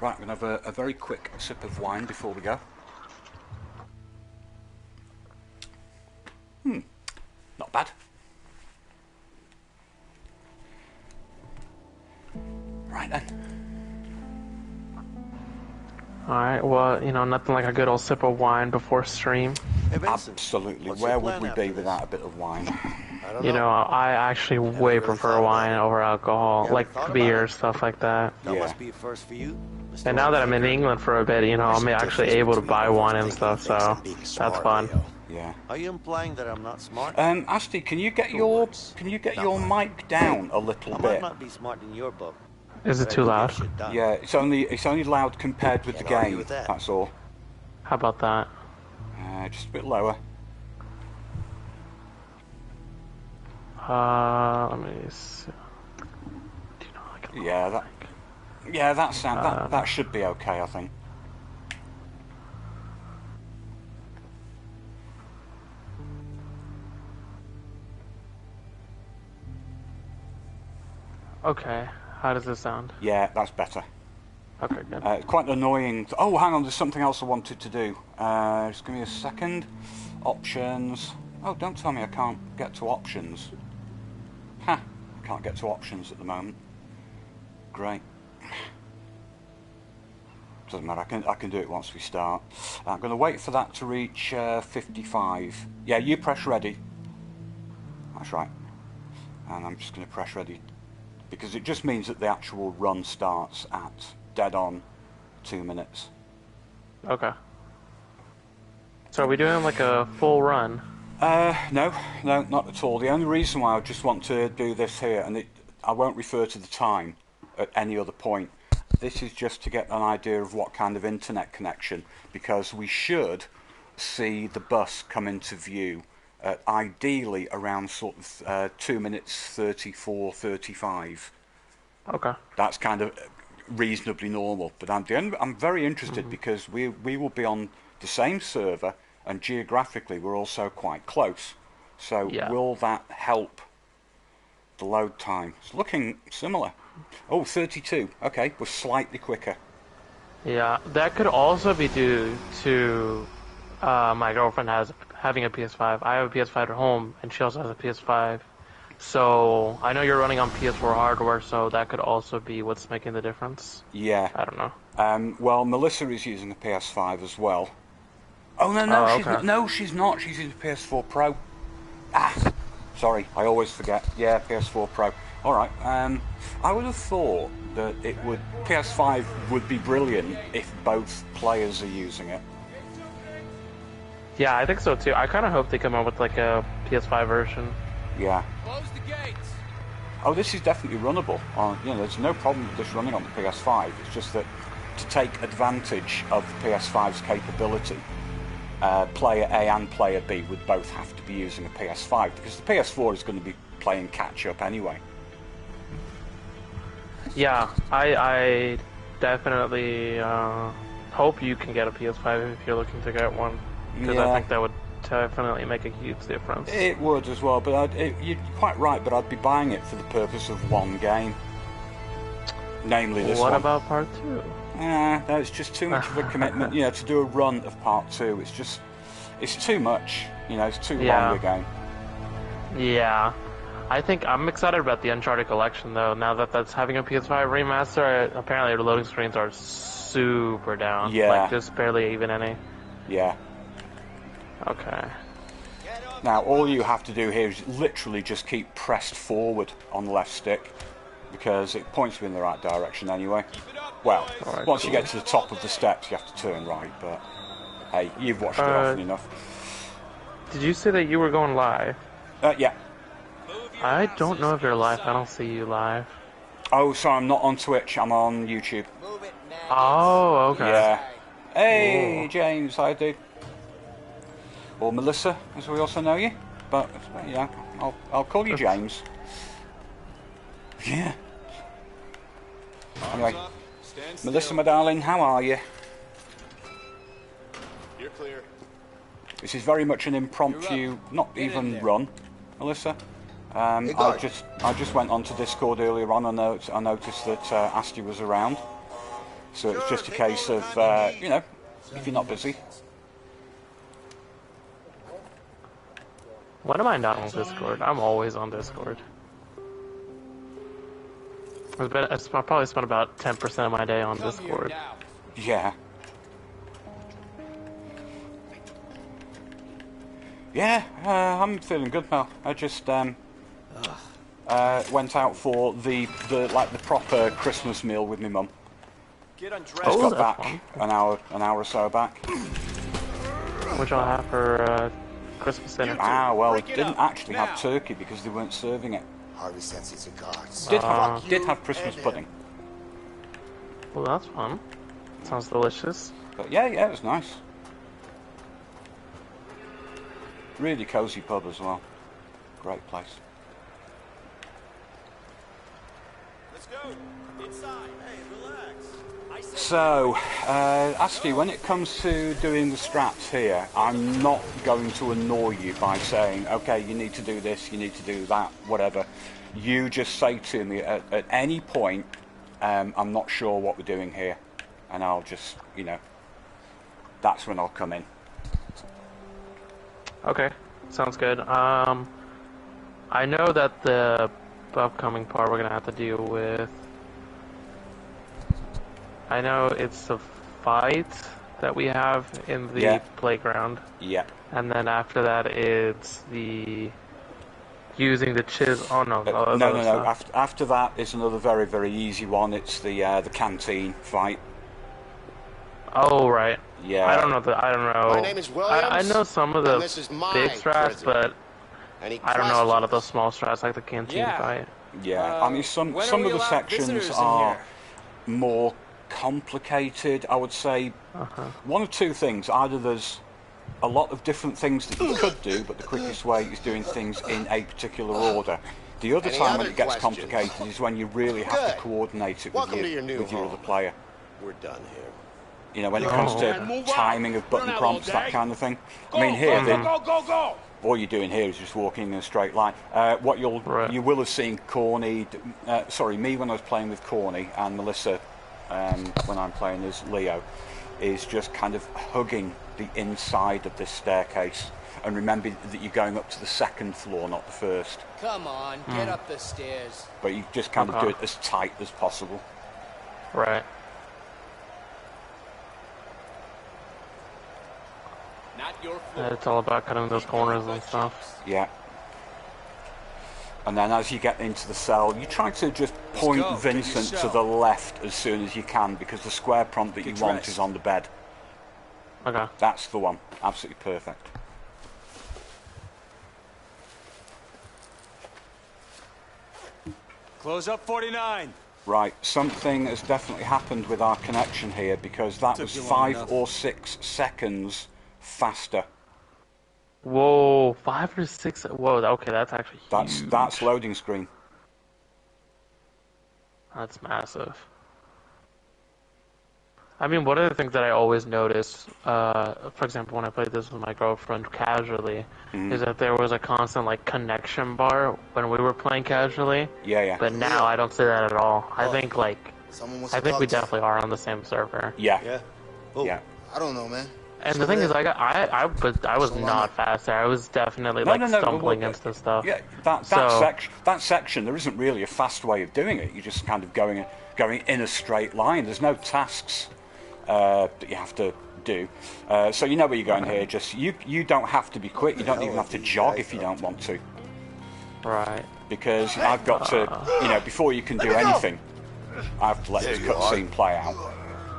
Right, I'm going to have a very quick sip of wine before we go. Not bad. Right then. Alright, well, you know, nothing like a good old sip of wine before stream. Hey, Vincent, Absolutely. what's Where your would plan we after be this? without a bit of wine? I don't You know, I actually way really prefer thought about wine it. over alcohol, You haven't like thought about beer, it? stuff like that. That Yeah. must be a first for you. And now that I'm in England for a bit, you know, I'm actually able to buy wine and stuff, so that's fun. Yeah. Are you implying that I'm not smart? Asti, can you get your mic down a little I bit? might not be smart in your book. Is it but I too do get loud? shit done. Yeah, it's only loud compared with the Can't argue game. with that. That's all. How about that? Just a bit lower. Let me see. Do you know, like a Yeah, that should be okay, I think. Okay, how does this sound? Yeah, that's better. Okay, good. It's quite annoying. Oh, hang on, there's something else I wanted to do. Just give me a second. Options. Oh, don't tell me I can't get to options. Ha! I can't get to options at the moment. Great. Doesn't matter, I can do it once we start. I'm going to wait for that to reach 55. Yeah, you press ready. That's right. And I'm just going to press ready, because it just means that the actual run starts at dead on 2 minutes. Okay. So are we doing like a full run? No, not at all. The only reason why I just want to do this here, and I won't refer to the time at any other point, this is just to get an idea of what kind of internet connection, because we should see the bus come into view ideally around sort of 2 minutes 34, 35. Okay. That's kind of reasonably normal, but I'm very interested because we will be on the same server, and geographically we're also quite close. So Yeah. will that help the load time? It's looking similar. Oh, 32. Okay, we're slightly quicker. Yeah, that could also be due to my girlfriend having a PS5. I have a PS5 at home, and she also has a PS5. So I know you're running on PS4 hardware, so that could also be what's making the difference. Yeah. I don't know. Well, Melissa is using a PS5 as well. Oh, no, Oh, she's okay. not. No, she's not. She's using a PS4 Pro. Ah, sorry, I always forget. Yeah, PS4 Pro. All right. I would have thought that PS5 would be brilliant if both players are using it. Yeah, I think so too. I kind of hope they come out with like a PS5 version. Yeah. Close the gates. Oh, this is definitely runnable. There's no problem with this running on the PS5. It's just that to take advantage of the PS5's capability, player A and player B would both have to be using a PS5, because the PS4 is going to be playing catch up anyway. Yeah, I definitely hope you can get a PS5 if you're looking to get one, because Yeah. I think that would definitely make a huge difference. It would as well, but you're quite right, but I'd be buying it for the purpose of one game. Namely this What one. about part 2? No, it's just too much of a commitment, to do a run of part 2. It's too much, it's too long a game. Yeah. I think I'm excited about the Uncharted collection, though, now that that's having a PS5 remaster. Apparently the loading screens are super down. Yeah. Like, just barely even any. Yeah. Okay. Now, all you have to do here is literally just keep pressed forward on the left stick, because it points you in the right direction anyway. Well, Alright, once you cool. get to the top of the steps, you have to turn right, but hey, you've watched it often enough. Did you say that you were going live? Yeah. I don't know if you're live. I don't see you live. Oh, sorry, I'm not on Twitch, I'm on YouTube. Move it now. Oh, okay. Yeah. Hey, Ooh. James, how do? Or Melissa, as we also know you. But, yeah, I'll call you James. Yeah. Anyway, Stand Melissa, still. my darling, how are you? You're clear. This is very much an impromptu, not Get in even there. run, Melissa. Hey, I guard. just went onto Discord earlier on. I noticed that Asti was around, So it's just a case of, you know, if you're not busy. When am I not on Discord? I'm always on Discord. I probably spent about 10% of my day on Come here Discord. now. Yeah. Yeah, I'm feeling good now. I just went out for the proper Christmas meal with my mum. Get undressed. Just Oh, got that's back fun. an hour or so back. Which I'll have for Christmas dinner. Ah, well, Break it it didn't up, actually now. have turkey because they weren't serving it. Harvey sends his regards. Did have Christmas pudding. Well, that's fun. Sounds delicious. But yeah, it was nice. Really cosy pub as well. Great place. Let's go. Inside. Hey, relax. I said So, Asti, when it comes to doing the strats here, I'm not going to annoy you by saying, okay, you need to do this, you need to do that, whatever. You just say to me at any point, I'm not sure what we're doing here, and I'll just, you know, that's when I'll come in. Okay, sounds good. I know that the upcoming part we're gonna have to deal with. I know it's a fight that we have in the Yeah. playground, Yeah. and then after that it's the using the chisel. Oh no, No. After that is another very, very easy one. It's the canteen fight. Oh right. Yeah. I don't know. I don't know. My name is Williams, I know some of and the this is my big strats, prison. but Any I don't know a lot of the questions? small strats like the canteen Yeah. fight. Yeah. I mean, some when of are we the allowed sections visitors in are here? more complicated. I would say one of two things: either there's a lot of different things that you could do, but the quickest way is doing things in a particular order. The other Any time when other it gets questions? complicated is when you really have Good. to coordinate it Welcome to with your new your home. other player. We're done here. You know, when it comes to Move on. timing of button Run out all prompts, that day. kind of thing. I mean, here, Go. all you're doing here is just walking in a straight line. What Right. you will have seen Corny, me when I was playing with Corny, and Melissa when I'm playing as Leo, is just kind of hugging the inside of this staircase. And remember that you're going up to the second floor, not the first. Come on, get up the stairs. But you just kind of do Okay. it as tight as possible. Right. Not your Yeah, floor. it's all about cutting those corners and stuff. Yeah. And then as you get into the cell, you try to just point go, Vincent get your to cell. the left as soon as you can, because the square prompt that you Get want dressed. is on the bed. Okay. That's the one. Absolutely perfect. Close up 49. Right, something has definitely happened with our connection here, because that Took was you long 5 enough. or 6 seconds Whoa, 5 or 6. Whoa, okay, that's actually huge. That's loading screen. That's massive. I mean, one of the things that I always notice, for example, when I played this with my girlfriend casually, is that there was a constant like connection bar when we were playing casually. Yeah. But now I don't see that at all. I think Someone wants I to think talk we to you. definitely are on the same server. Yeah. Yeah. Oh, Yeah. I don't know, man. And the thing is, I was not fast there. I was definitely No, stumbling well, into stuff. Yeah, So- that section, there isn't really a fast way of doing it. You're just kind of going in a straight line. There's no tasks that you have to do. So you know where you're going here. Just you don't have to be quick. You don't even have to jog if you don't want to, Right. because I've got to, before you can do anything, I have to let this There you cutscene play out.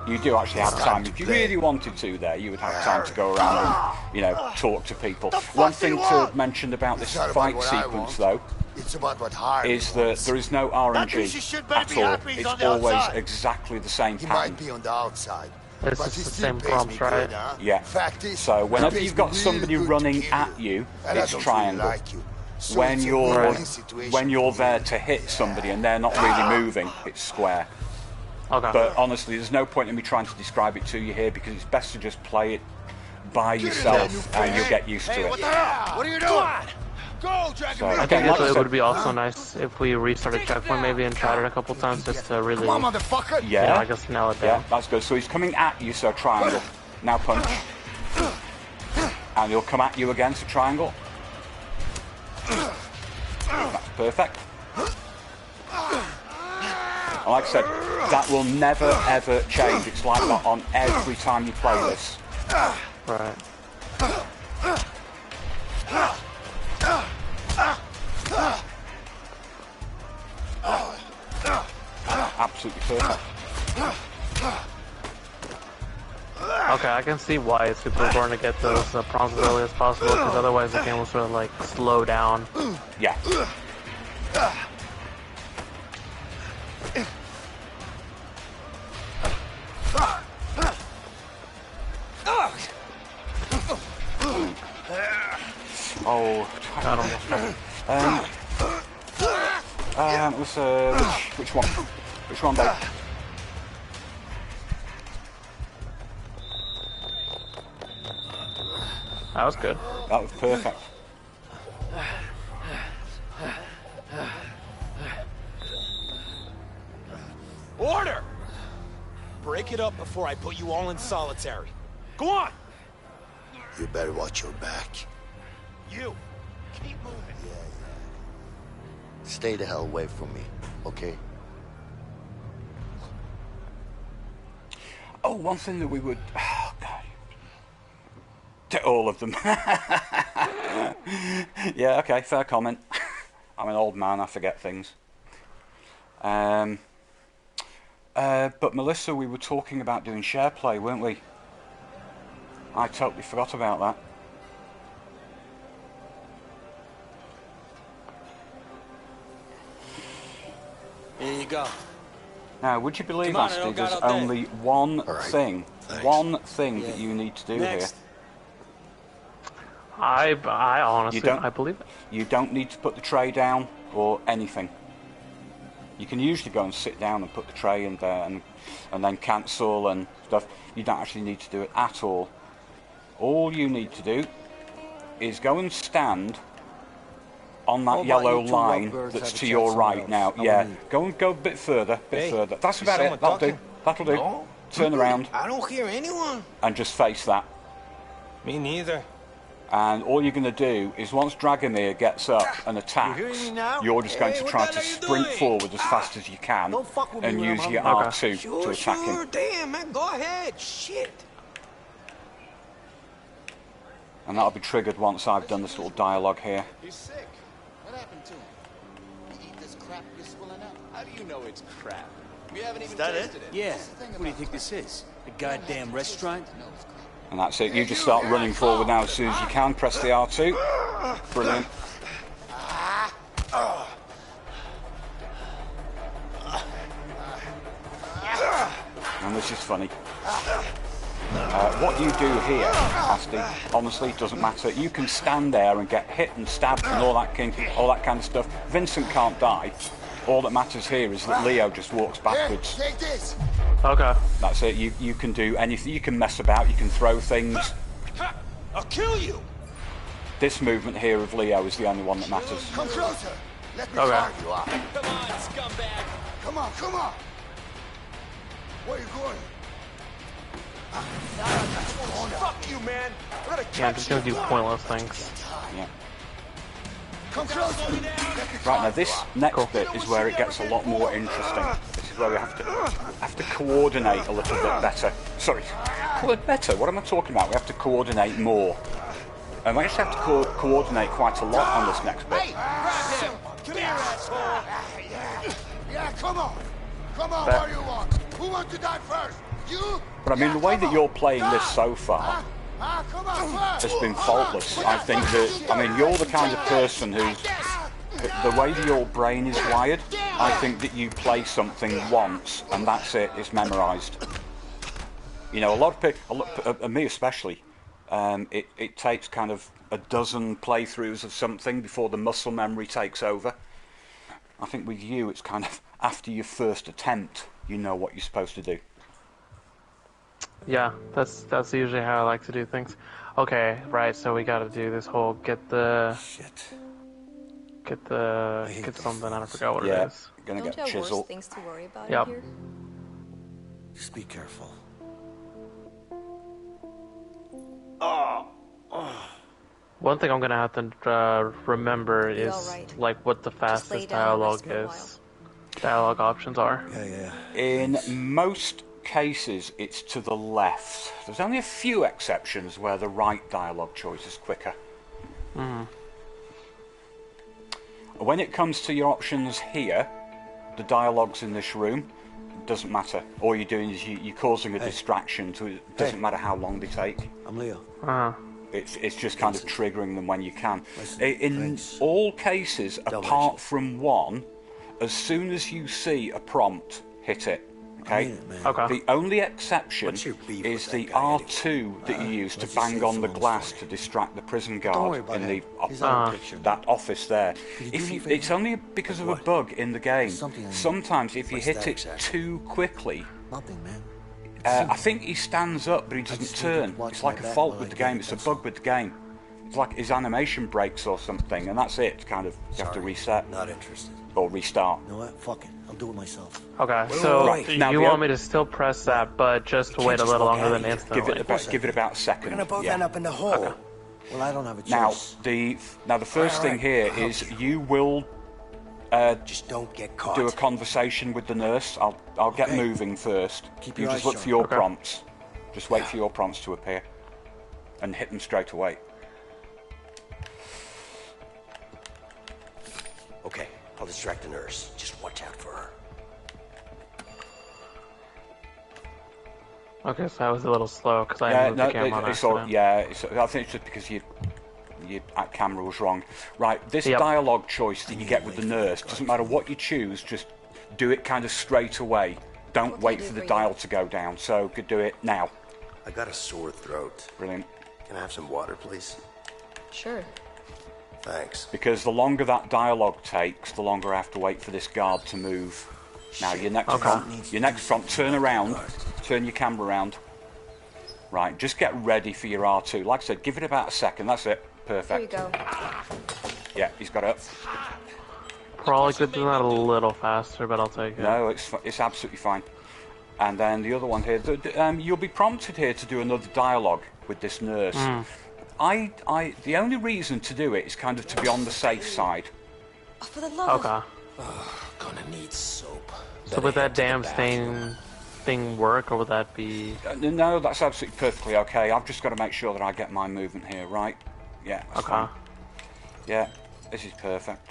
You do actually have time. If you really wanted to there, you would have time to go around and, talk to people. One thing to mention about this It's not about fight what I sequence, want. though, It's about what Harvey is that wants. there is no That piece of RNG shit better at be all. happy he's It's on the always outside. exactly the same He pattern. might be on the outside. It's but just he the still same pays prompts, me right? good, huh? Yeah. Fact is, So whenever he you've pays got me somebody real good running to kill at you, and I it's don't triangle. Really like you. So When it's a you're win-win situation when you're for there me. to hit somebody and they're not really moving, it's square. Okay. But honestly, there's no point in me trying to describe it to you here, because it's best to just play it by yourself and you'll get used to Hey, it. what the hell? What are you doing? Go, Dragon So, Ball. I again, think like I it said, would be also nice if we restarted checkpoint maybe and tried it a couple times just to really, Come on, motherfucker. yeah, I guess nail it yeah, down. that's good. So he's coming at you, so triangle. Now punch. And he'll come at you again, so triangle. That's perfect. And like I said, that will never ever change. It's like that on every time you play this. Right. Absolutely perfect. Okay, I can see why it's super important to get those prompts as early as possible, because otherwise the game will sort of like slow down. Yeah. Oh, I don't know. which one? Which one, babe? That was good. That was perfect. Order! Break it up before I put you all in solitary. Go on! You better watch your back. You! Keep moving. Stay the hell away from me, okay? Oh, one thing that we would... Oh, God. To all of them. Yeah, okay, fair comment. I'm an old man, I forget things. But Melissa, we were talking about doing share play, weren't we? I totally forgot about that. Here you go. Now, would you believe, Come on, I Asti, don't got there's all day. only one right, thing, thanks. one thing that Yeah. you need to do Next. here. I honestly, You don't- I believe it. You don't need to put the tray down or anything. You can usually go and sit down and put the tray in there and then cancel and stuff. You don't actually need to do it at all. All you need to do is go and stand on that How about yellow you two line lovebirds that's have a to chat your somewhere right else? now. How Yeah, about go a bit further, Hey, further. That's is about it. someone That'll do. talking? That'll do. No? Turn around I don't hear anyone. and just face that. Me neither. And all you're going to do is once Dragomir gets up and attacks, You hear me now? you're just going Hey, to what try the to hell are you sprint doing? forward as fast as you can Don't fuck with me and when use I'm your hungry. R2 to attack Sure, him. damn, man, go ahead. Shit. And that'll be triggered once I've done this little dialogue here. He's sick. What happened to him? He eat this crap you're swilling out. How do you know it's crap? We haven't even that it? tasted it. Yeah. What do you think this is? A goddamn restaurant? And that's it. You just start running forward now as soon as you can. Press the R2. Brilliant. And this is funny. What you do here, Asti, honestly, doesn't matter. You can stand there and get hit and stabbed and all that kind of stuff. Vincent can't die. All that matters here is that Leo just walks Here, backwards. take this. Okay. That's it. You can do anything. You can mess about. You can throw things. Ha! I'll kill you. This movement here of Leo is the only one that matters. Come closer. Let me Okay. carve you up. Come on, scumbag! Come on, come on. Where are you going? Fuck you, man. I'm gonna Yeah, I'm catch just gonna do pointless things. Yeah. Come closer. Let me Right now, carve this you up. next bit is where it gets a lot more interesting. This is where we have to coordinate a little bit better. Sorry, better. What am I talking about? We have to coordinate more, and we actually have to coordinate quite a lot on this next bit. Grab him. Come here, asshole. Yeah, come on. Come on, But- what do you want? Who wants to die first? You? But I mean, Yeah, the way come that on. you're playing this so far Come on, first. has been faultless. I think that, I mean, you're the kind of person who's, the way that your brain is wired, I think that you play something once and that's it, it's memorised. You know, a lot of people, me especially, it takes kind of a dozen playthroughs of something before the muscle memory takes over. I think with you, it's kind of after your first attempt, you know what you're supposed to do. Yeah, that's usually how I like to do things. Okay, right, so we gotta do this whole get the Shit. get something. I forgot what Yeah, it is. gonna Don't get you have chisel. worse things to worry about Yep. in here? Just be careful. One thing I'm gonna have to remember Be is alright. like what the Just lay fastest down and rest dialogue for a while. is. Dialogue options are. Yeah. In Thanks. most cases, it's to the left. There's only a few exceptions where the right dialogue choice is quicker. When it comes to your options here, the dialogues in this room, doesn't matter. All you're doing is you're causing a distraction, so it doesn't matter how long they take. I'm Leo. It's just kind of triggering them when you can. Listen, In thanks. all cases, Don't apart mention it. from one, as soon as you see a prompt, hit it. I Okay? mean it, man. Okay. The only exception What's your beef is with the that guy R2 that you use to let's just bang say on it's the a long glass story. to distract the prison Don't worry guard about in him. the He's out of the picture. that office there. Could you do me a favor? It's only because of a What? bug in the game. Something I need. Sometimes if you What's hit that it exactly? too quickly, Nothing, man. I think he stands up, but he doesn't just need you to turn. watch It's like my a back fault while with I the get game. it, It's a that's bug all. with the game. It's like his animation breaks or something, and that's it. Kind of, you have to Sorry. reset Not interested. or restart. You know what? Fuck it. I'll do it myself. Okay, so Right, now you the want oth- me to still press that, but just You wait a can't little just walk longer out than of here. instantly. Give it about a second. We're gonna both yeah. end up in the hole. Well, I don't have a Now choice. the first All thing right, here I'll help is you. you will Just don't get caught. do a conversation with the nurse. I'll get Okay. moving first. Keep You your just eyes look sharp. for your Okay. prompts. Just wait for your prompts to appear, and hit them straight away. Okay, I'll distract the nurse. Just watch out for her. Okay, so I was a little slow because I moved the camera on it's all, accident. I think it's just because your camera was wrong. Right, this Yep. dialogue choice that you get with the nurse doesn't matter what you choose. Just do it kind of straight away. Don't What can I wait do for the for you? dial to go down. So could do it now. I got a sore throat. Brilliant. Can I have some water, please? Sure. Thanks. Because the longer that dialogue takes, the longer I have to wait for this guard to move. Now your next prompt, turn around, turn your camera around. Right, just get ready for your R2. Like I said, give it about a second. That's it. Here you Perfect. go. Yeah, he's got it. Probably could do that a little faster, but I'll take it. No, it's absolutely fine. And then the other one here, you'll be prompted here to do another dialogue with this nurse. The only reason to do it is kind of to be on the safe side. Oh, for the love of... Okay. Gonna need soap. So would that damn stain thing work, or would that be... No, that's absolutely perfectly okay. I've just got to make sure that I get my movement here right. Yeah, that's Okay. fine. Yeah, this is perfect.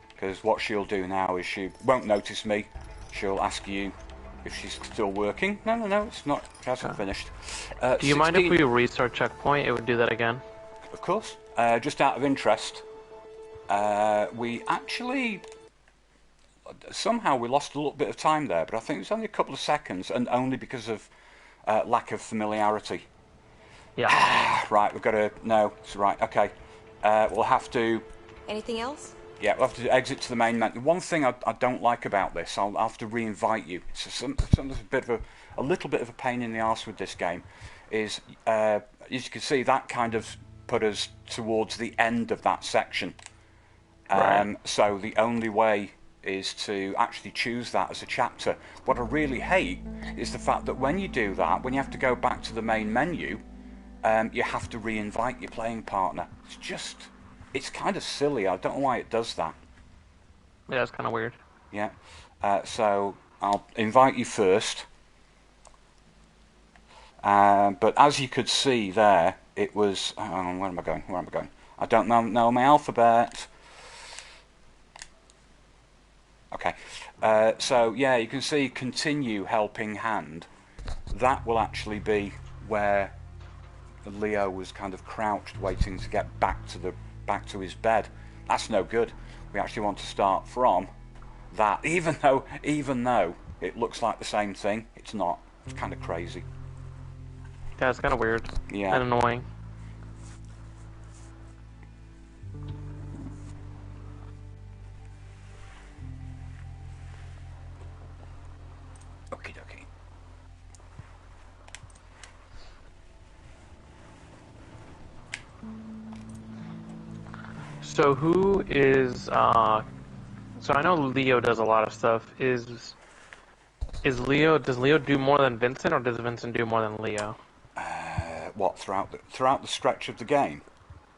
Because what she'll do now is she won't notice me. She'll ask you if she's still working. No, it's not. She hasn't finished. Do you mind if 16 we restart checkpoint? It would do that again. Of course. Just out of interest, we actually... Somehow we lost a little bit of time there, but I think it was only a couple of seconds, and only because of lack of familiarity. Yeah. Right, we've got to... No, it's right, okay. We'll have to... Anything else? Yeah, we'll have to exit to the main menu. One thing I don't like about this, I'll have to re-invite you. It's a little bit of a pain in the arse with this game, is, as you can see, that kind of put us towards the end of that section. Right. So the only way is to actually choose that as a chapter. What I really hate is the fact that when you do that, when you have to go back to the main menu, you have to re-invite your playing partner. It's kind of silly. I don't know why it does that. Yeah, it's kind of weird. Yeah. So I'll invite you first. But as you could see there, it was... where am I going? I don't know my alphabet. Okay. So, yeah, you can see continue helping hand. That will actually be where Leo was kind of crouched, waiting to get back to his bed. That's no good. We actually want to start from that, even though it looks like the same thing. It's not. It's kind of crazy. Yeah, it's kind of weird. Yeah. And annoying. Okie dokie. So who is? So I know Leo does a lot of stuff. Is Leo? Does Leo do more than Vincent, or does Vincent do more than Leo? What, throughout the stretch of the game?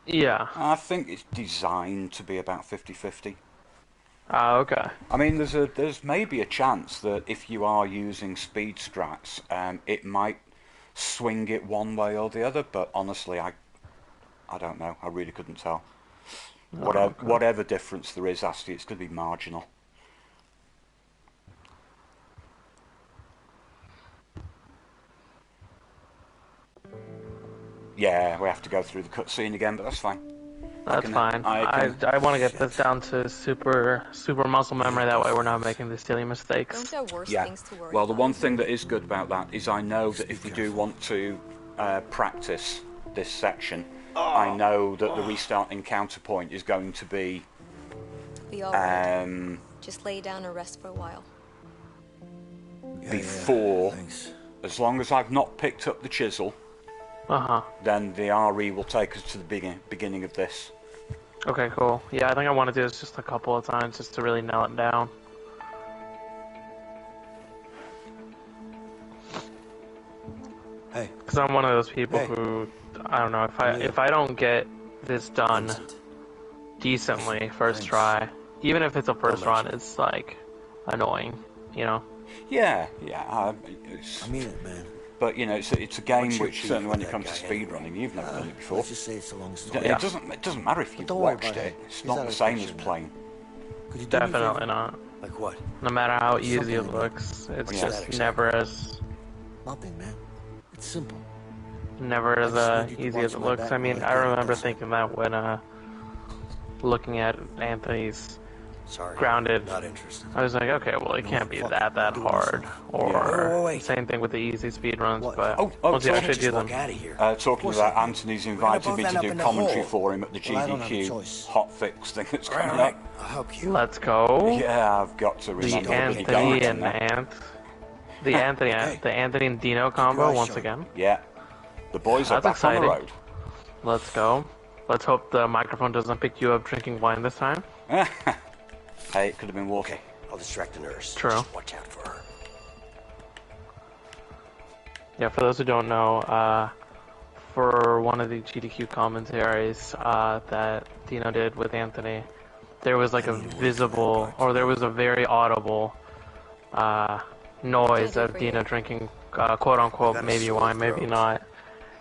Yeah. I think it's designed to be about 50-50. Okay. I mean, there's maybe a chance that if you are using speed strats, it might swing it one way or the other. But honestly, I don't know. I really couldn't tell. Whatever difference there is, actually, it's going to be marginal. Yeah, we have to go through the cutscene again, but that's fine. That's fine. I want to get this down to super muscle memory. That way, we're not making the silly mistakes. Don't there worse Yeah. things to worry Well, the about? one thing that is good about that is I know that if we do want to practice this section, I know that the restarting counterpoint is going to be. Be all right. Just lay down and rest for a while. Before, as long as I've not picked up the chisel, then the RE will take us to the beginning of this. Okay, cool. Yeah, I think I want to do this just a couple of times just to really nail it down. Hey. Because I'm one of those people who, I don't know, if I don't get this done decently first try, even if it's a first run, it's like annoying, you know? Yeah. I mean it, man. But you know, it's a game which certainly when it comes to speed running, you've never done it before. Let's just say it's a long story. It doesn't matter if you've watched it. It's not the same as playing. Definitely not. Like what? No matter how easy it looks, it's just never as Nothing, man. It's simple. never as easy as it looks. I mean, I remember thinking that when looking at Anthony's Grounded. Not interested. I was like, okay, well, it can't be that hard. Or same thing with the easy speed runs, but once you actually do them. Talking about Anthony's invited me to do commentary for him at the GDQ hotfix thing that's coming up. Let's go. Yeah, I've got to remember the Anthony and Dino combo once again. Yeah, the boys are back on the road. Let's go. Let's hope the microphone doesn't pick you up drinking wine this time. Hey, it could have been water. Okay, I'll distract the nurse. True. Just watch out for her. Yeah, for those who don't know, for one of the GDQ commentaries that Dino did with Anthony, there was like a visible, or there was a very audible noise of Dino drinking, quote unquote, maybe wine, maybe not.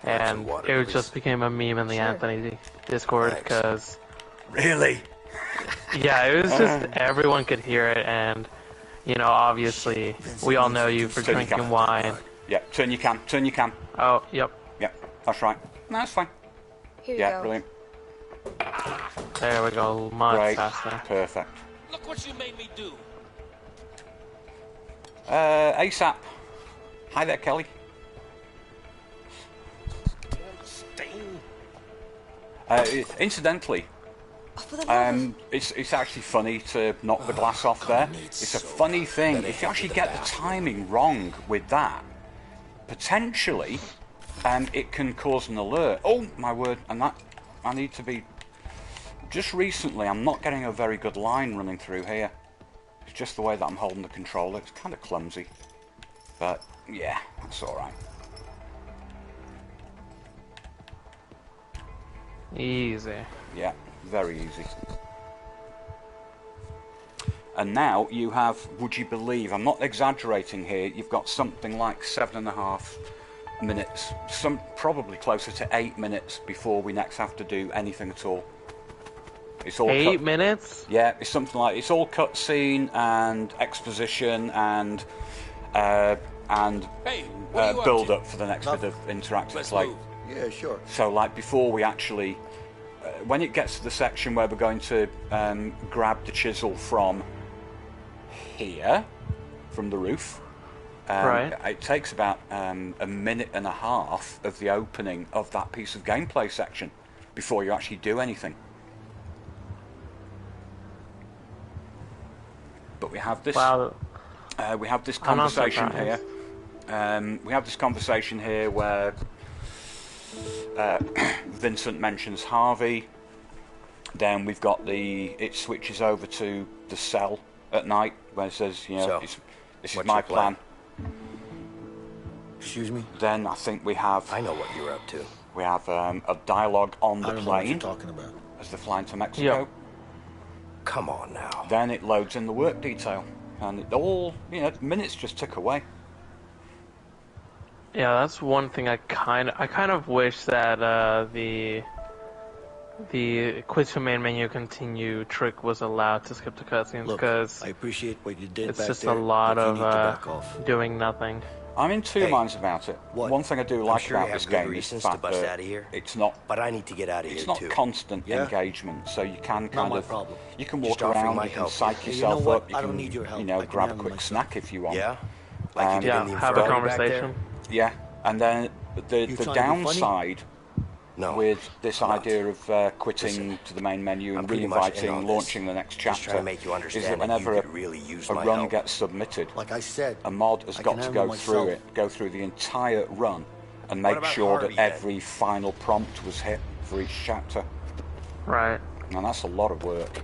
And it just became a meme in the Anthony Discord because... Really? Yeah, it was just everyone could hear it, and you know, obviously, we all know you for drinking wine. Yeah, turn your cam. Oh, yep. Yep, that's right. No, that's fine. Here you go. Brilliant. There we go, much faster. Perfect. Look what you made me do. ASAP. Hi there, Kelly. Incidentally, it's actually funny to knock the glass off there. It's a funny thing. If you actually get the timing wrong with that, potentially, it can cause an alert. Oh my word! And that I need to be. Just recently, I'm not getting a very good line running through here. It's just the way that I'm holding the controller. It's kind of clumsy, but yeah, that's all right. Easy. Yeah, very easy. And now you have, would you believe, I'm not exaggerating here, you've got something like 7.5 minutes, probably closer to 8 minutes before we next have to do anything at all. It's all 8 minutes? Yeah, it's something like, it's all cutscene and exposition and build up for the next bit of interactive play. Yeah, sure. So, like, before we actually, when it gets to the section where we're going to grab the chisel from here, from the roof, it takes about a minute and a half of the opening of that piece of gameplay section before you actually do anything. But we have this. Wow. We have this conversation here. We have this conversation here where Vincent mentions Harvey, Then we've got it switches over to the cell at night where it says, you know, So, this is what's my your plan? Excuse me? Then I think we have I know what you're up to. we have a dialogue on the I don't know what you're plane talking about. as they're flying to Mexico. Yep. Come on now. Then it loads in the work detail, and it all, you know, minutes just tick away. Yeah, that's one thing I kind of wish that the quit to main menu continue trick was allowed to skip the cutscenes, Look, because I appreciate what you did it's back just there, a lot but you of need to back off. doing nothing. I'm in two Hey, minds about it. what? One thing I do I'm like sure about you have this good game is the reasons to fact bust that out of here. it's not But I need to get out of it's here not too. constant Yeah? engagement, so you can Not kind my of problem. you can Just walk offering around, my you can help. psych Hey, you yourself know what? up, you I can don't need your help. you know, I can grab a handle quick myself. snack if you want. Yeah? Like you did Yeah, in the have a infirmary back there? conversation. Yeah, and then the You trying to be funny? downside No. with this I'm not. idea of quitting Listen, to the main menu I'm and pretty much in reinviting, on this. launching the next Just chapter trying to make you is understand that that whenever you could really use a my run help. gets submitted, Like I said, a mod has I got can to handle go through myself. it, go through the entire run, and What make about sure Harvey, that then? every final prompt was hit for each chapter. Right. And that's a lot of work.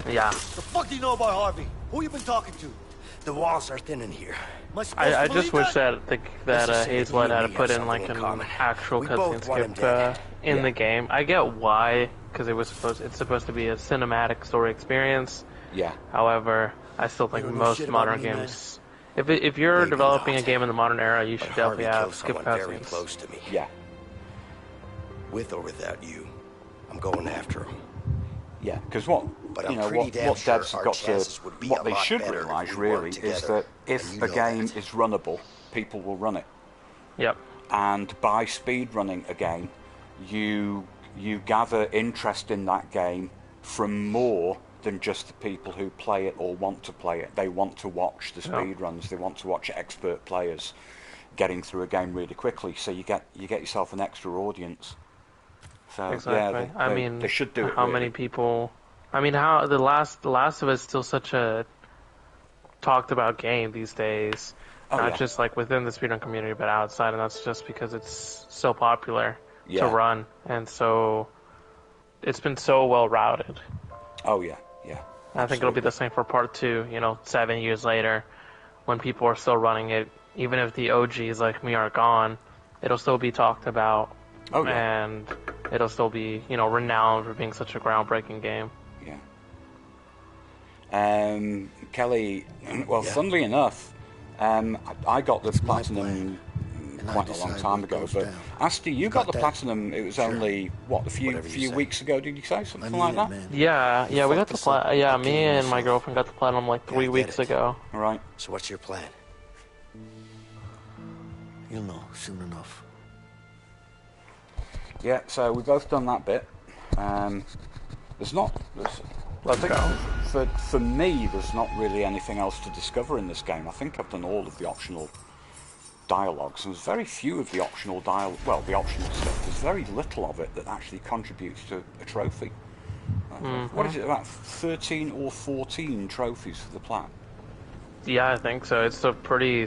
Yeah. The fuck do you know about Harvey? Who you been talking to? The walls are thin in here. Am I supposed I to just believe wish that? that Let's just say Hazelight that you and had me put have in like something an in common. actual We cutscene both want him skip dead. in Yeah. the game. I get why, because it's supposed to be a cinematic story experience. Yeah. However, I still think don't know most shit about modern me, man. games, if you're Maybe developing not. a game in the modern era, you But should Harvey definitely killed have skip someone very cutscenes. close to me. Yeah. With or without you, I'm going after him. Yeah, because what But you I'm know pretty what, damn what sure devs our have got to chances would be what a they lot should better if realise we really worked is together, that if and you the know game that. is runnable, people will run it. Yep. And by speed running a game, you gather interest in that game from more than just the people who play it or want to play it. They want to watch the speed runs. They want to watch expert players getting through a game really quickly. So you get yourself an extra audience. So Exactly. yeah, they should do it. How really. many people? I mean, how the Last of Us is still such a talked about game these days. Oh, Not yeah. just like within the speedrun community, but outside, and that's just because it's so popular to Yeah. run, and so it's been so well routed. Oh yeah, yeah. I think it'll be the same for part 2. 7 years later, when people are still running it, even if the OGs like me are gone, it'll still be talked about, Oh yeah. and it'll still be renowned for being such a groundbreaking game. Yeah. Kelly, well, funnily enough, I got the platinum And I quite a long decide time what ago, goes but down. Asti, you got the that? platinum. It was only what a Whatever you few say. weeks ago. Did you say I something mean like it, that? man. Yeah, we got fucked the us up. platinum. Yeah, I me kidding and my myself. girlfriend got the platinum like 3 I get weeks it. ago. Right. So what's your plan? You'll know soon enough. Yeah. So we've both done that bit. There's not. I think for me, there's not really anything else to discover in this game. I think I've done all of the optional dialogues, and there's very few of the optional the optional stuff. There's very little of it that actually contributes to a trophy. What is it, about 13 or 14 trophies for the plat? Yeah, I think so. It's a pretty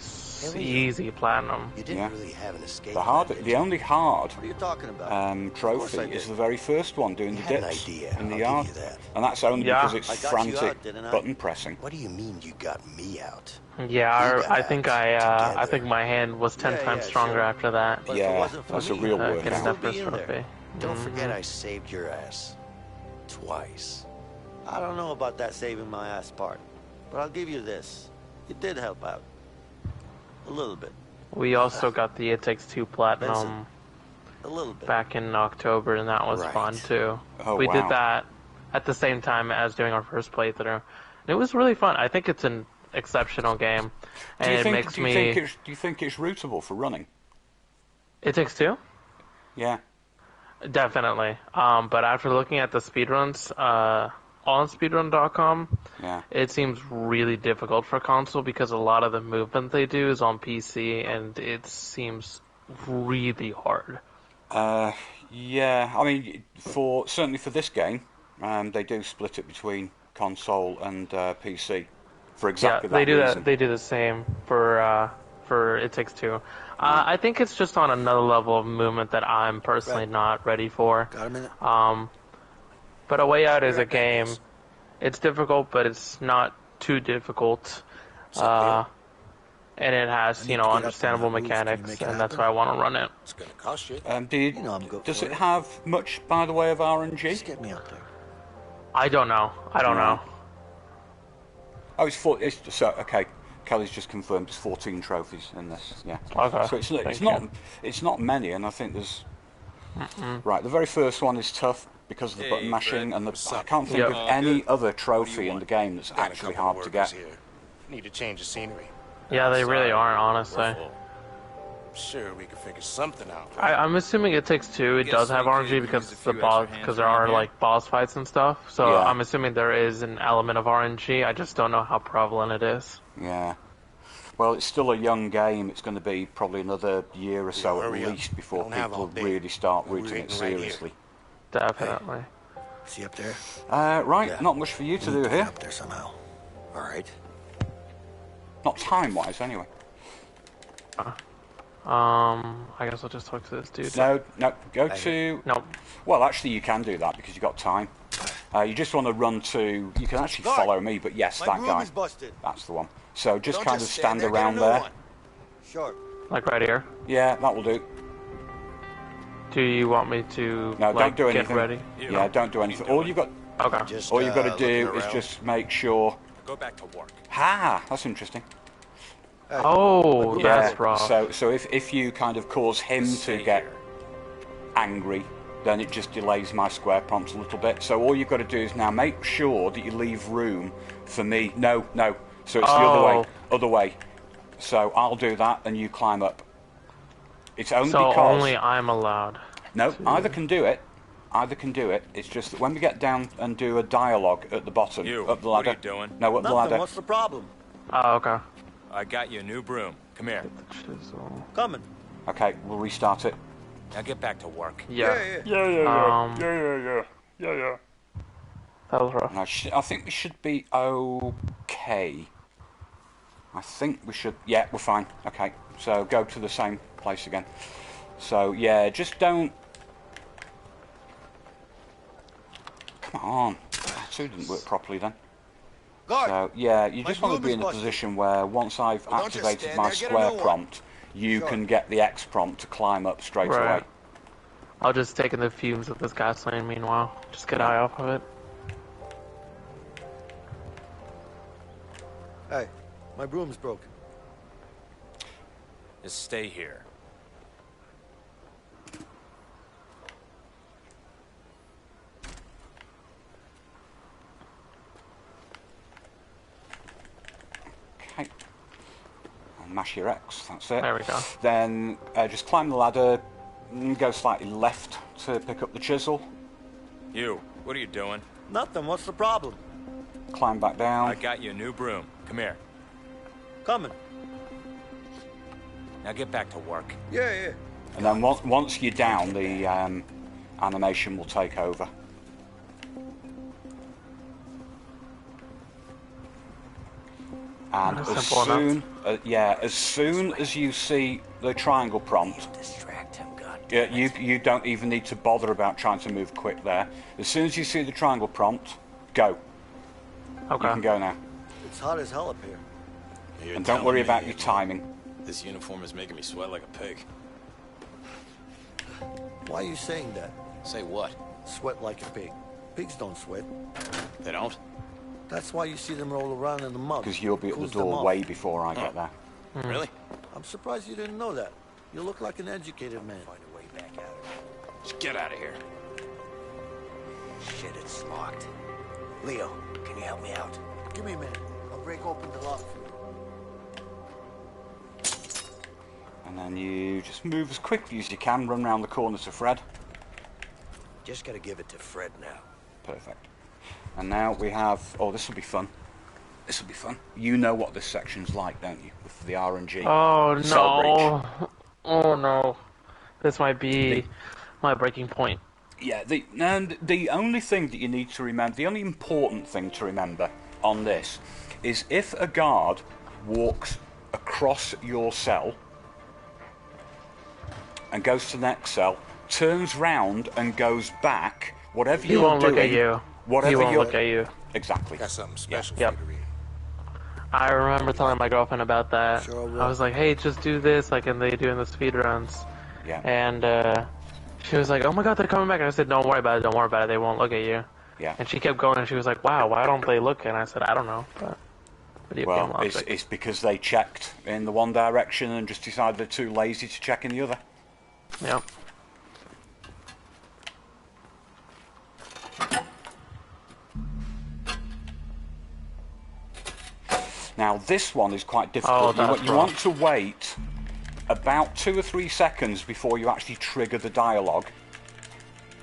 easy platinum. You didn't Yeah. really have an escape. The only hard What are you talking about? trophy I is did. the very first one, doing You the had an dips idea, in the I'll yard, give you that. and that's only Yeah. because it's I got you frantic out, didn't I? button pressing. What do you mean you got me out? Yeah, We got I think I together. think my hand was 10 Yeah, times yeah, stronger sure. after that. But if it Yeah, wasn't for that's a me, real I'd Getting workout. that still be first in there. trophy. Don't forget I saved your ass. Twice. I don't know about that saving my ass part, but I'll give you this. It did help out. A little bit. We also got the It Takes Two platinum Vincent. A little bit. back in October, and that was Right. fun too. Oh, We wow. did that at the same time as doing our first playthrough. And it was really fun. I think it's an exceptional game, and it makes me. Do you think it's rootable for running? It Takes Two? Yeah. Definitely. But after looking at the speedruns on speedrun.com, Yeah. it seems really difficult for console because a lot of the movement they do is on PC, and it seems really hard. Yeah. I mean, certainly for this game, they do split it between console and PC for exactly Yeah, they that do reason. that. They do the same for It Takes Two. I think it's just on another level of movement that I'm personally not ready for. Got a minute? But A Way Out is a Right back, game. boss. It's difficult, but it's not too difficult. And it has, you know, understandable mechanics, and that's why I want to run it. It's gonna cost you. You know I'm good does for it it. have much by the way of RNG? Just get me up there. I don't know. I don't know. Oh, it's so okay. Kelly's just confirmed there's 14 trophies in this. Yeah. Okay. So it's Thank not you. it's not many, and I think there's right. The very first one is tough because of the button mashing, Fred, and what's I up? can't think Yep. of any Good. other What do trophy you in want? the game that's Got a actually couple hard to workers get. Here. Need to change the scenery. Yeah, they really Sorry, aren't, honestly. we're full. Sure, we can figure something out. I'm assuming it takes two. It Guess does have we RNG could because use a the few boss, extra hands because there around are here. like boss fights and stuff. So Yeah. I'm assuming there is an element of RNG. I just don't know how prevalent it is. Yeah. Well, it's still a young game. It's going to be probably another year or so at hurry up. least before We don't have people all day. really start We're rooting it waiting right here. seriously. Definitely. See up there? Right, Yeah. not much for you to do Get here. up there somehow. All right. Not time-wise, anyway. I guess I'll just talk to this dude. No, go to... Nope. Well, actually, you can do that because you've got time. You just want to run to... You can actually Guard. follow me, but yes, My that room guy. is busted. That's the one. So just Don't kind just of stand there, get a around new there. one. Sure. Like right here. Yeah, that will do. Do you want me to No, like don't do get anything. ready? Yeah, don't do anything. All you've got Okay. Just, to do looking is around. just make sure... Go back to work. That's interesting. Oh, Yeah, that's rough. so if you kind of cause him Stay to get here. angry, then it just delays my square prompts a little bit. So all you've got to do is now make sure that you leave room for me. No. So it's the other way. So I'll do that, and you climb up. It's only So because only I'm allowed. no, either can do it. It's just that when we get down and do a dialogue at the bottom, You, up the what ladder. are you doing? No, up the Nothing. ladder. What's the problem? Oh, okay. I got you a new broom. Come here. Chisel. Coming. Okay, we'll restart it. Now get back to work. Yeah. Yeah. That was rough. I think we should be okay. I think we should... Yeah, we're fine. Okay, so go to the same place again. So, yeah, just don't... Come on. That two didn't work properly then. Guard. So, yeah, you My just want to room be is in a busted. position where once I've Well, don't just activated stand my there, get a square new one. prompt, you Sure. can get the X prompt to climb up straight Right. away. I'll just take in the fumes of this gasoline meanwhile. Just get eye off of it. Hey, my broom's broken. Just stay here. Okay. And mash your X, that's it. There we go. Then just climb the ladder, go slightly left to pick up the chisel, You, what are you doing? Nothing. What's the problem? climb back down. I got you a new broom. Come here. Coming. Now get back to work. Yeah. And then once you're down, the animation will take over. And That's as simple enough. as soon as you see the triangle prompt, Distract him, God. yeah, you don't even need to bother about trying to move quick there. As soon as you see the triangle prompt, go. Okay. You can go now. It's hot as hell up here. You're And don't telling worry me about your timing. This uniform is making me sweat like a pig. Why are you saying that? Say what? Sweat like a pig. Pigs don't sweat. They don't? That's why you see them roll around in the mud. Because you'll be at the Cools them door off. way before I get there. Really? I'm surprised you didn't know that. You look like an educated man. Find a way back out. Just get out of here. Shit, it's locked. Leo, can you help me out? Give me a minute. I'll break open the lock for you. And then you just move as quickly as you can, run round the corner to Fred. Just gotta give it to Fred now. Perfect. And now we have... Oh, this will be fun. This will be fun. You know what this section's like, don't you? With the RNG. Oh Cell breach. no. Oh no. This might be my breaking point. Yeah, and the only thing that you need to remember, the only important thing to remember on this, is if a guard walks across your cell and goes to the next cell, turns round and goes back, Whatever He you're won't doing, look at you. whatever He won't you're look at you. exactly. Got something special Yep. for you to read. I remember telling my girlfriend about that. Sure will. I was like, hey, just do this, like, and they doing the speed runs. Yeah. And she was like, oh my god, they're coming back. And I said, don't worry about it, don't worry about it, they won't look at you. Yeah. And she kept going, and she was like, wow, why don't they look? And I said, I don't know. But video game Well, logic. it's because they checked in the one direction and just decided they're too lazy to check in the other. Yep. Now this one is quite Oh, difficult. that's You want to wait about 2 or 3 seconds before you actually trigger the dialogue.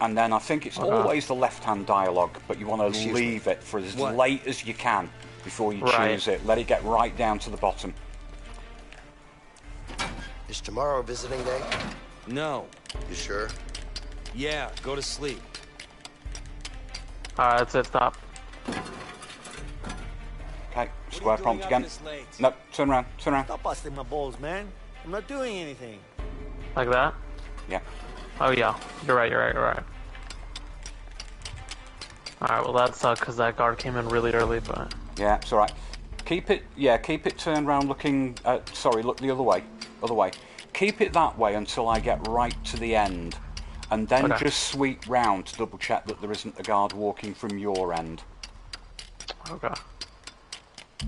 And then I think it's always the left-hand dialogue, but you want to leave it for as late as you can before you choose it. Let it get right down to the bottom. Is tomorrow a visiting day? No. You sure? Yeah, go to sleep. Alright, that's it, stop. Okay, square doing prompt up again. this late? No, turn around, turn around. Stop busting my balls, man. I'm not doing anything. Like that? Yeah. Oh yeah, you're right. Alright, well that sucked because that guard came in really early, but... Yeah, it's alright. Keep it turned around looking, sorry, look the other way. Keep it that way until I get right to the end. And then just sweep round to double check that there isn't a guard walking from your end. Okay.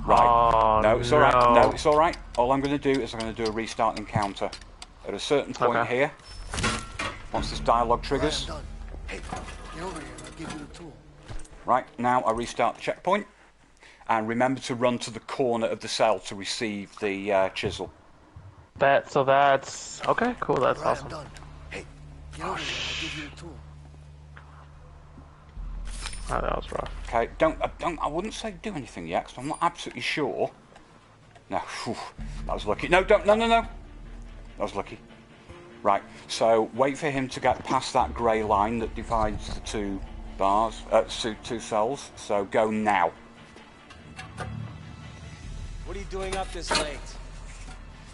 Right. Oh, no, it's alright. No, it's alright. All I'm going to do is I'm going to do a restart encounter. At a certain point here, once this dialogue triggers. Right, I'm done. Hey, get over here. I'll give you the tool. Right, now I restart the checkpoint. And remember to run to the corner of the cell to receive the chisel. So that's... Okay, cool, that's Right, awesome. I'm done. Hey, get over here. I'll give you the tool. Oh, that was rough. Okay, I wouldn't say do anything yet, because I'm not absolutely sure. No, whew, that was lucky. No, no. That was lucky. Right, so wait for him to get past that grey line that divides the two bars, two cells. So go now. What are you doing up this late?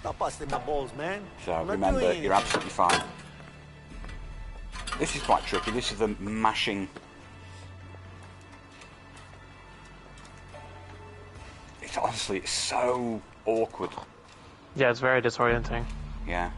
Stop busting my balls, man. So I'm not remember, doing you're anything. absolutely fine. This is quite tricky. This is the mashing. It's honestly, it's so awkward. Yeah, it's very disorienting. Yeah.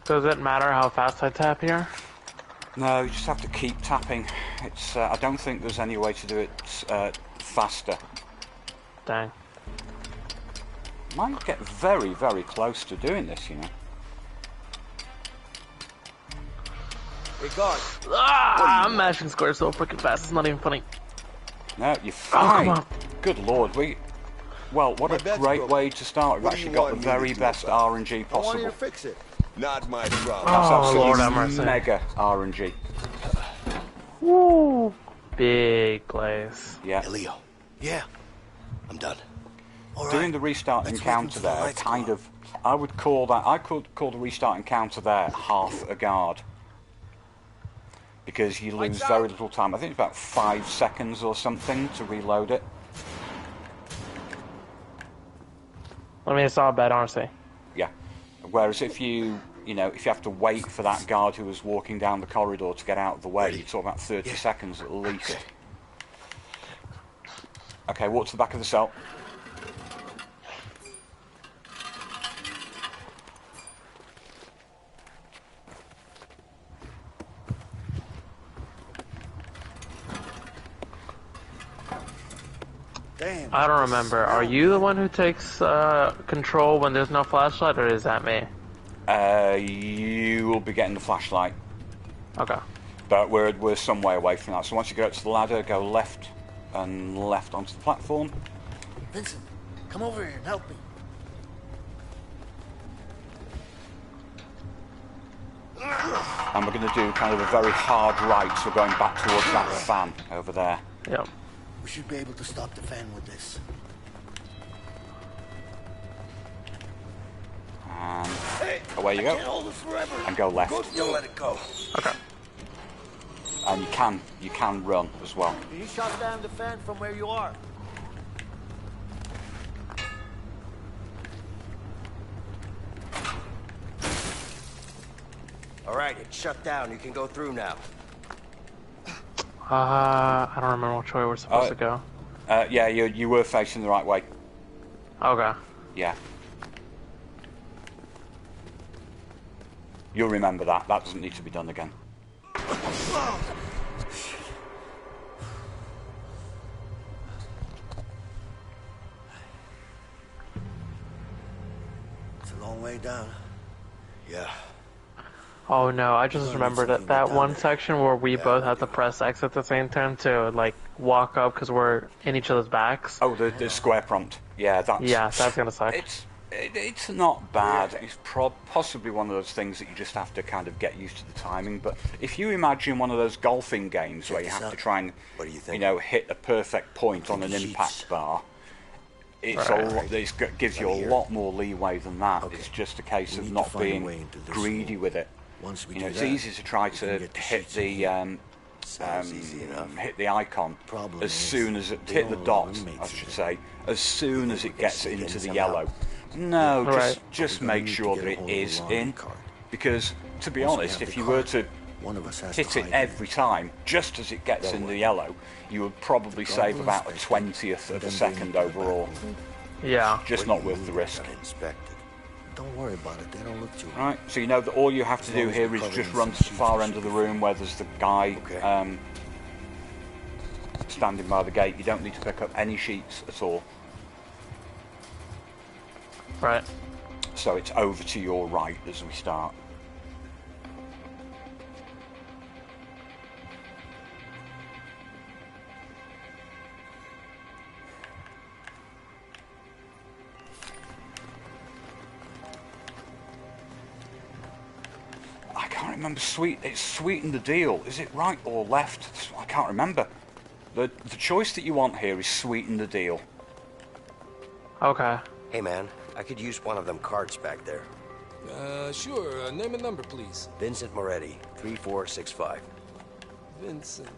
Does it matter how fast I tap here? No, you just have to keep tapping. It's. I don't think there's any way to do it faster. Dang. Might get very, very close to doing this, you know. Hey, guard. I'm mashing squares so freaking fast, it's not even funny. No, you're come fine. on. Good lord, well, what My a bet's great broken. way to start. We've What do actually you got want the me to very do best about RNG I want you possible. to fix it. Not my problem. That's Oh, absolutely Lord have mercy. mega RNG. Woo! Big place. Yeah. Hey, Leo. Yeah, I'm done. All right. Doing the restart Let's encounter wait until the there, lights kind go of, I would call that, I could call the restart encounter there half a guard. Because you lose Lights very out. little time. I think it's about 5 seconds or something to reload it. I mean, it's not bad, honestly. Yeah. Whereas if you if you have to wait for that guard who was walking down the corridor to get out of the way, you're talking about 30 seconds at least. Okay, walk to the back of the cell. Damn. I don't remember. Are you the one who takes control when there's no flashlight, or is that me? You will be getting the flashlight. Okay. But we're some way away from that. So once you go up to the ladder, go left and left onto the platform. Vincent, come over here and help me. And we're going to do kind of a very hard right, so we're going back towards that fan over there. Yep. We should be able to stop the fan with this. And away you go. Can't hold it forever. And go left. Don't let it go. Okay. And you can run as well. Can you shut down the fan from where you are? All right, it's shut down. You can go through now. I don't remember which way we're supposed to go. Yeah, you were facing the right way. Okay. Yeah. You'll remember that. That doesn't need to be done again. It's a long way down. Yeah. Oh no, I just remembered that one section where we both had to press X at the same time to like walk up because we're in each other's backs. Oh, the square prompt. Yeah, that's gonna suck. It's not bad. It's possibly one of those things that you just have to kind of get used to the timing. But if you imagine one of those golfing games where you have to try and, what do you think? Hit a perfect point on an impact bar, it's it gives you a lot more leeway than that. Okay. It's just a case of not being greedy with it. Once we It's easy to try to hit the hit the icon as soon as hit the dot, I should say, as soon as it gets into the yellow. No, just make sure that it is in, because to be honest, if you were to hit it every time, just as it gets in the yellow, you would probably save about a 20th of a second overall. Yeah. Just not worth the risk. Don't worry about it, they don't look too Right, so you know that all you have to do here is just run to the far end of the room where there's the guy standing by the gate. You don't need to pick up any sheets at all. Right. So it's over to your right as we start. I can't remember. It's sweeten the deal. Is it right or left? I can't remember. The choice that you want here is sweeten the deal. Okay. Hey man, I could use one of them cards back there. Sure. Name and number, please. Vincent Moretti, 3465. Vincent.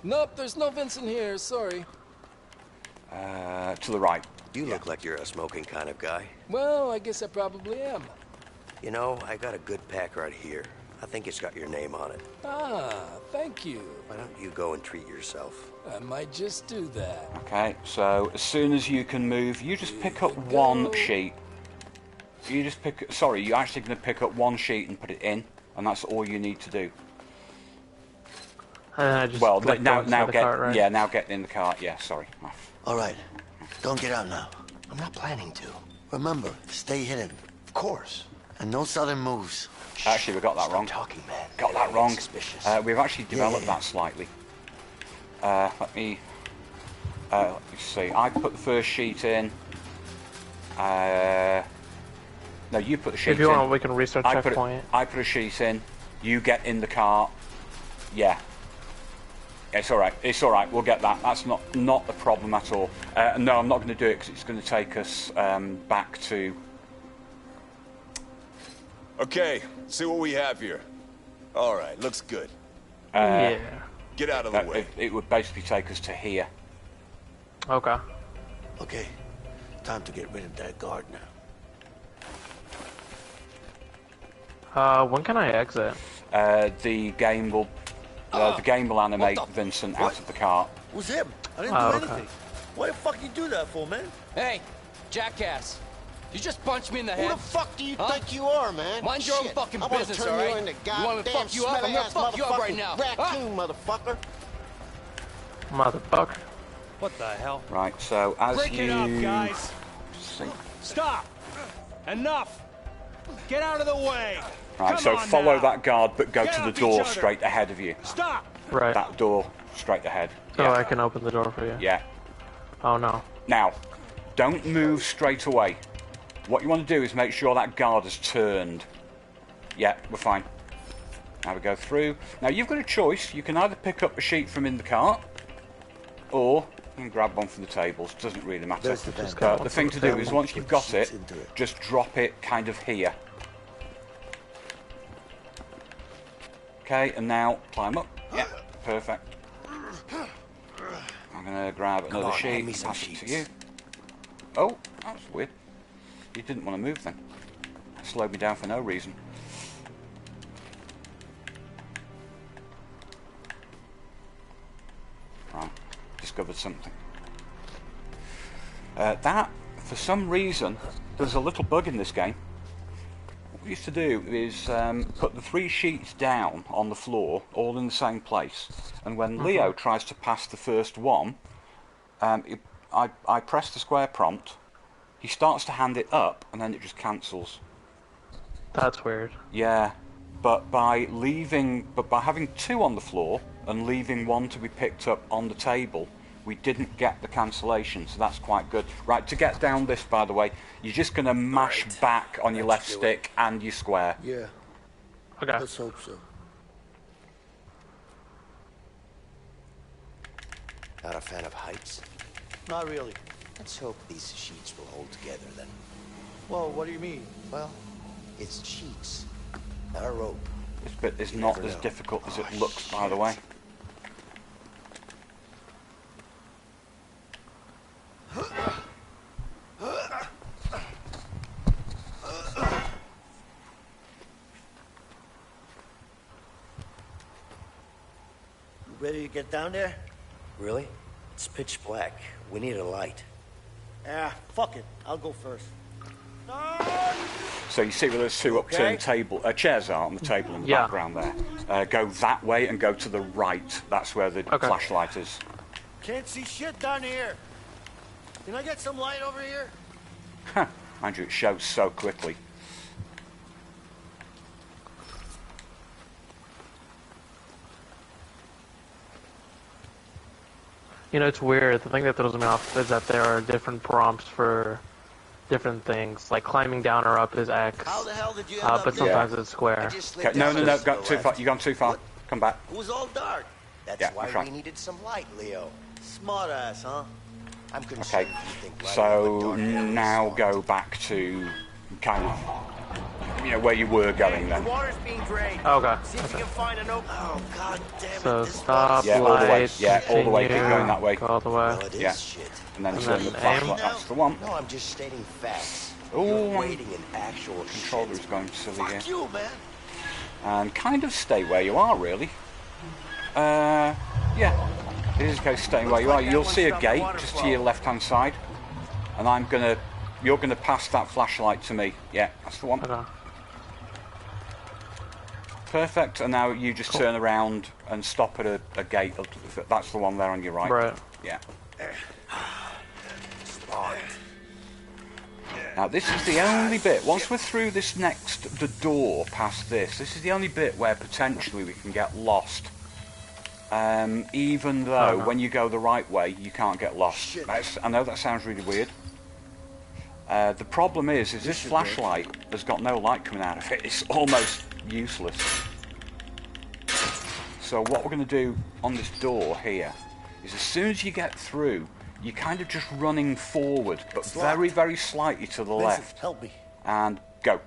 Nope, there's no Vincent here. Sorry. To the right. You look like you're a smoking kind of guy. Well, I guess I probably am. You know, I got a good pack right here. I think it's got your name on it. Ah, thank you. Why don't you go and treat yourself? I might just do that. Okay, so as soon as you can move, you just pick up one sheet. You're actually going to pick up one sheet and put it in, and that's all you need to do. I just now get cart, right? Yeah, now get in the cart. Yeah, sorry. All right, don't get out now. I'm not planning to. Remember, stay hidden. Of course. And no sudden moves. Actually, we got that wrong. Talking, man. Got that wrong. We've actually developed that slightly. Let me see. I put the first sheet in. No, you put the sheet in. If you want, we can restart checkpoint. I put a sheet in. You get in the cart. Yeah. It's all right. It's all right. We'll get that. That's not a problem at all. No, I'm not going to do it because it's going to take us back to. Okay, see what we have here. All right, looks good. Yeah. Get out of the way. It would basically take us to here. Okay. Okay, time to get rid of that guard now. When can I exit? The game will animate Vincent out of the cart. It was him. I didn't do anything. Why the fuck you do that for, man? Hey, jackass. You just punched me in the head. Who the fuck do you think you are, man? Mind your own fucking business, all right? You want me to fuck you up? I'm gonna fuck you up right now. Raccoon, motherfucker. Motherfucker. What the hell? Right, so as Break it up, guys. See. Stop. Enough. Get out of the way. Right, so follow that guard, but go to the door straight ahead of you. Stop. Right. That door straight ahead. So Yeah. I can open the door for you. Yeah. Oh no. Now, don't move straight away. What you want to do is make sure that guard has turned. Yeah, we're fine. Now we go through. Now you've got a choice. You can either pick up a sheet from in the cart, or you can grab one from the tables. Doesn't really matter. The thing to do is once you've got it, just drop it kind of here. Okay, and now climb up. Yeah, perfect. I'm gonna grab another sheet and pass it to you. Oh, that's weird. You didn't want to move then. Slowed me down for no reason. Right, discovered something. That, for some reason, there's a little bug in this game. What we used to do is put the 3 sheets down on the floor, all in the same place, and when Leo tries to pass the first one, I press the square prompt, he starts to hand it up, and then it just cancels. That's weird. Yeah, but by having 2 on the floor and leaving 1 to be picked up on the table, we didn't get the cancellation, so that's quite good. Right, to get down this, by the way, you're just going to mash back on your left stick and your square. Yeah. Okay. Let's hope so. Not a fan of heights? Not really. Let's hope these sheets will hold together then. Well, what do you mean? Well, it's sheets, not a rope. This bit is not as difficult as it looks, by the way. Ready to get down there? Really? It's pitch black. We need a light. Ah, fuck it. I'll go first. So you see where those 2 upturned chairs are on the table in the background there. Go that way and go to the right. That's where the flashlight is. Can't see shit down here. Can I get some light over here? Huh. Mind you, it shows so quickly. You know, it's weird. The thing that throws me off is that there are different prompts for different things. Like climbing down or up is X. How the hell did you end up but sometimes it's square. Okay, no, got too far. You've gone too far. Come back. It was all dark. That's why we needed some light, Leo. Smart ass, huh? I'm concerned. Okay, You think so now go back to kind of, where you were going then. The water's being drained. Okay. See if you can find an open. Oh, god damn it. So stop, all the way. light, Yeah, all the way. Keep continue, going that way. Go all the way. Well, it is Yeah. shit. And then And turn then the flashlight. That's the one. No, I'm just stating facts. Oh, You're waiting in actual controller's shit. going silly here. Fuck you, man. And kind of stay where you are, really. Yeah. It is okay, staying where you are. You'll see a gate just to your left-hand side, and you're gonna pass that flashlight to me. Yeah, that's the one. Okay. Perfect. And now you just turn around and stop at a gate. That's the one there on your right. Right. Yeah. Now this is the only bit. Once we're through the door past this is the only bit where potentially we can get lost. Even though when you go the right way, you can't get lost. I know that sounds really weird. The problem is this flashlight has got no light coming out of it. It's almost useless. So what we're going to do on this door here is as soon as you get through, you're kind of just running forward, but very, very slightly to the left. Help me. And go.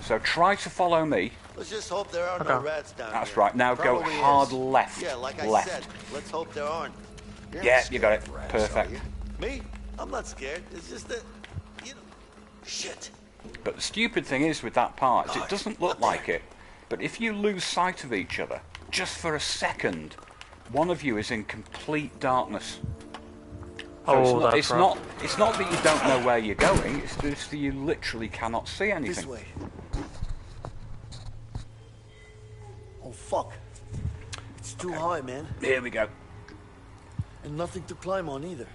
So try to follow me. Let's just hope there are no rats down That's here. right. Now Probably go hard is. left. Yeah, like left. I said, let's hope there aren't. Yeah, you got it. Perfect. Me? I'm not scared. It's just that, shit. But the stupid thing is with that part, is it doesn't look like it. But if you lose sight of each other, just for a second, one of you is in complete darkness. So it's not that you don't know where you're going, it's just that you literally cannot see anything. This way. Oh, fuck. It's too high, man. Here we go. And nothing to climb on either.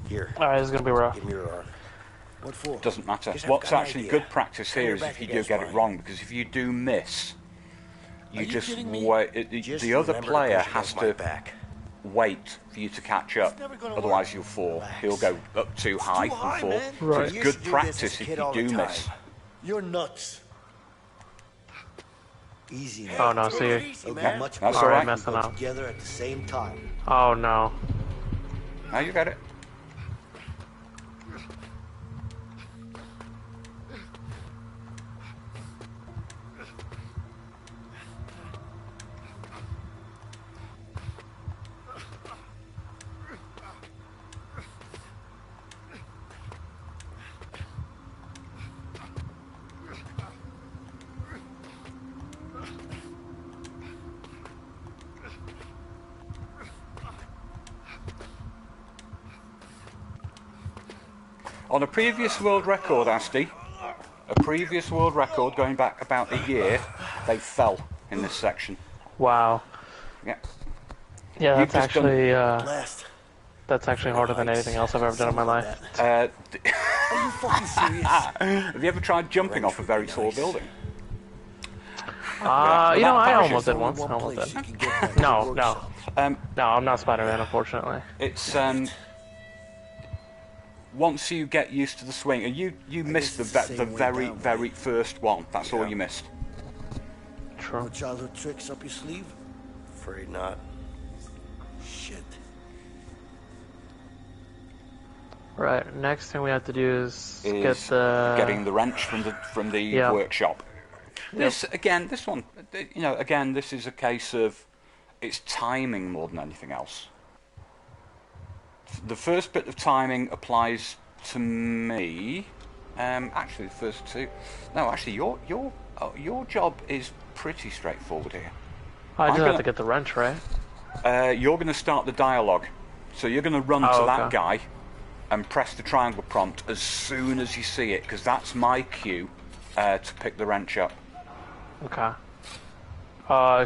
Here. Alright, this is gonna be rough. Give me your arm. What for? Doesn't matter. I've What's got an actually idea. good practice Turn here your is back if you do against get it mine. wrong, because if you do miss, you just kidding me? wait. Just The other remember to player push has against my to back. wait for you to catch up. never gonna Otherwise, work. you'll fall. Relax. He'll go up too high too high, and fall. man. So Right. it's I used good to do this practice as a if kid you all the do time. miss. You're nuts. Easy now. Oh no, see you. It'll be Okay, much that's better all if right. we go Messing up. together at the same time. Oh no. Now you got it. On a previous world record, Asti, a previous world record going back about a year, they fell in this section. Wow. Yeah. Yeah, that's actually that's actually harder than anything else I've ever done in my life. Are you fucking serious? Have you ever tried jumping off a very tall building? You know, I almost did once. I almost did. No, I'm not Spider-Man, unfortunately. It's once you get used to the swing, and you missed the very first one. That's all you missed. True. No childhood tricks up your sleeve? Afraid not. Shit. Right. Next thing we have to do is getting the wrench from the workshop. This again, this one, you know, again, this is a case of it's timing more than anything else. The first bit of timing applies to me. Actually, the first two. No, actually, your job is pretty straightforward here. I just have to get the wrench, right? You're going to start the dialogue, so you're going to run to that guy and press the triangle prompt as soon as you see it, because that's my cue to pick the wrench up. Okay.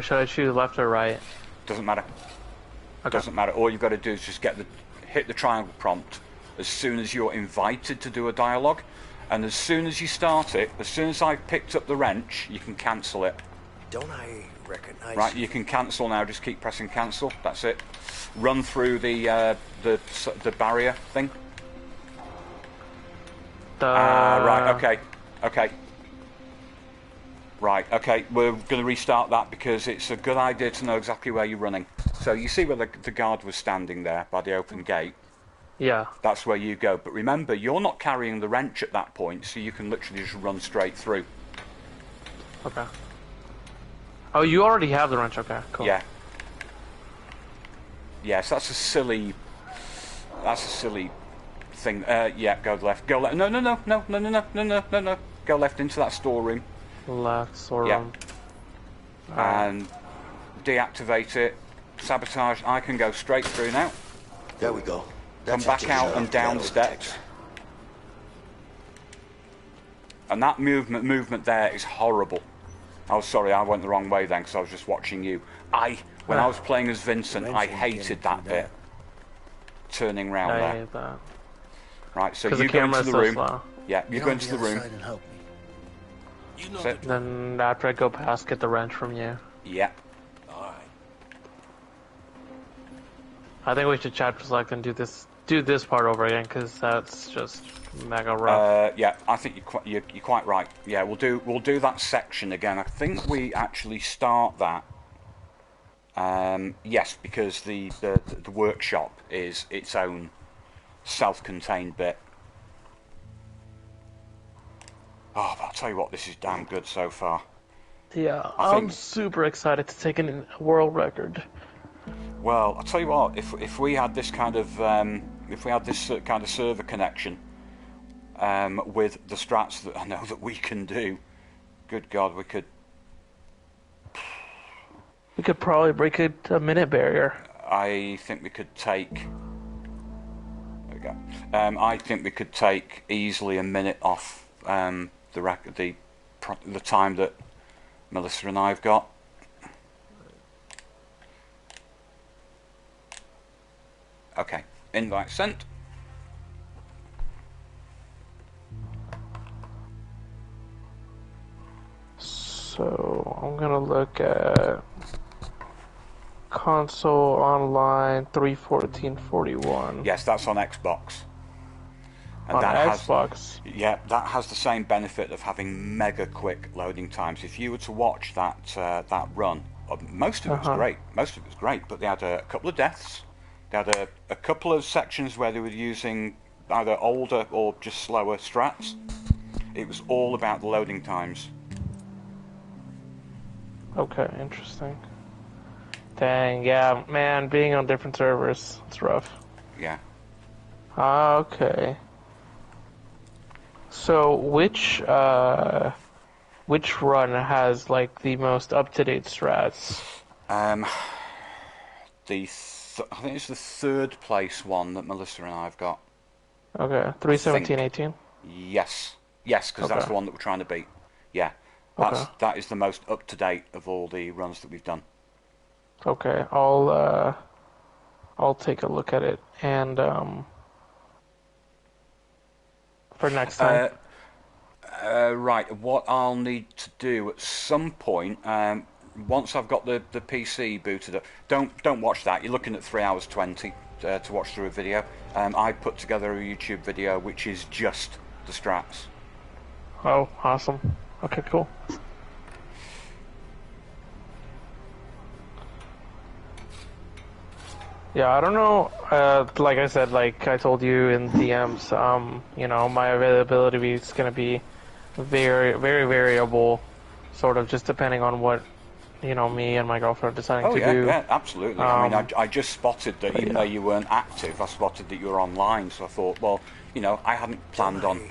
Should I choose left or right? Doesn't matter. Okay. Doesn't matter. All you've got to do is just hit the triangle prompt as soon as you're invited to do a dialogue, and as soon as you start it, as soon as I've picked up the wrench, you can cancel it. Don't I recognize? Right, you can cancel now. Just keep pressing cancel. That's it. Run through the barrier thing. Right. Okay. Right, okay, we're going to restart that because it's a good idea to know exactly where you're running. So you see where the guard was standing there by the open gate? Yeah. That's where you go. But remember, you're not carrying the wrench at that point, so you can literally just run straight through. Okay. Oh, you already have the wrench, okay, cool. Yeah. Yes, that's a silly thing. Yeah, go left. Go left. No. Go left into that storeroom. Left storeroom. Yeah. And deactivate it. Sabotage. I can go straight through now. There we go. Come back out and down the steps. And that movement there is horrible. Oh, sorry, I went the wrong way then because I was just watching you. When I was playing as Vincent, I hated that bit. Turning round there. I hate that. Right, so you go into the room. Yeah, you go into the room. Then after I go past, get the wrench from you. Yeah. Alright. I think we should chapter select and do this part over again because that's just mega rough. Yeah, I think you're quite right. Yeah, we'll do that section again. I think we actually start that. Yes, because the workshop is its own self-contained bit. Oh, but I'll tell you what, this is damn good so far. Yeah, I'm super excited to take a world record. Well, I'll tell you what, if we had this kind of server connection with the strats that I know that we can do, good God, we could probably break a minute barrier. I think we could take. There we go. I think we could take easily a minute off the time that Melissa and I have got. Okay, invite sent. So I'm gonna look at console online 3:14:41. Yes, that's on Xbox. And on Xbox. That has the same benefit of having mega quick loading times. If you were to watch that run, most of it was great. Most of it was great, but they had a couple of deaths. They had a couple of sections where they were using either older or just slower strats. It was all about the loading times. Okay, interesting. Dang, yeah, man, being on different servers, it's rough. Yeah. Okay. So which run has like the most up-to-date strats? I think it's the third place one that Melissa and I have got. Okay, 31718. Yes, because that's the one that we're trying to beat. Yeah, that is the most up to date of all the runs that we've done. Okay, I'll take a look at it and for next time. Right, what I'll need to do at some point, once I've got the PC booted up, don't watch that. You're looking at 3 hours 20 to watch through a video. I put together a YouTube video which is just the strats. Oh, awesome. Okay, cool. Yeah, I don't know, like I said, like I told you in DMs, you know, my availability is going to be very, very variable, sort of just depending on what, you know, me and my girlfriend are deciding to do. Yeah, absolutely. I mean, I just spotted that even though you weren't active, I spotted that you were online, so I thought, well, you know, I hadn't planned on... you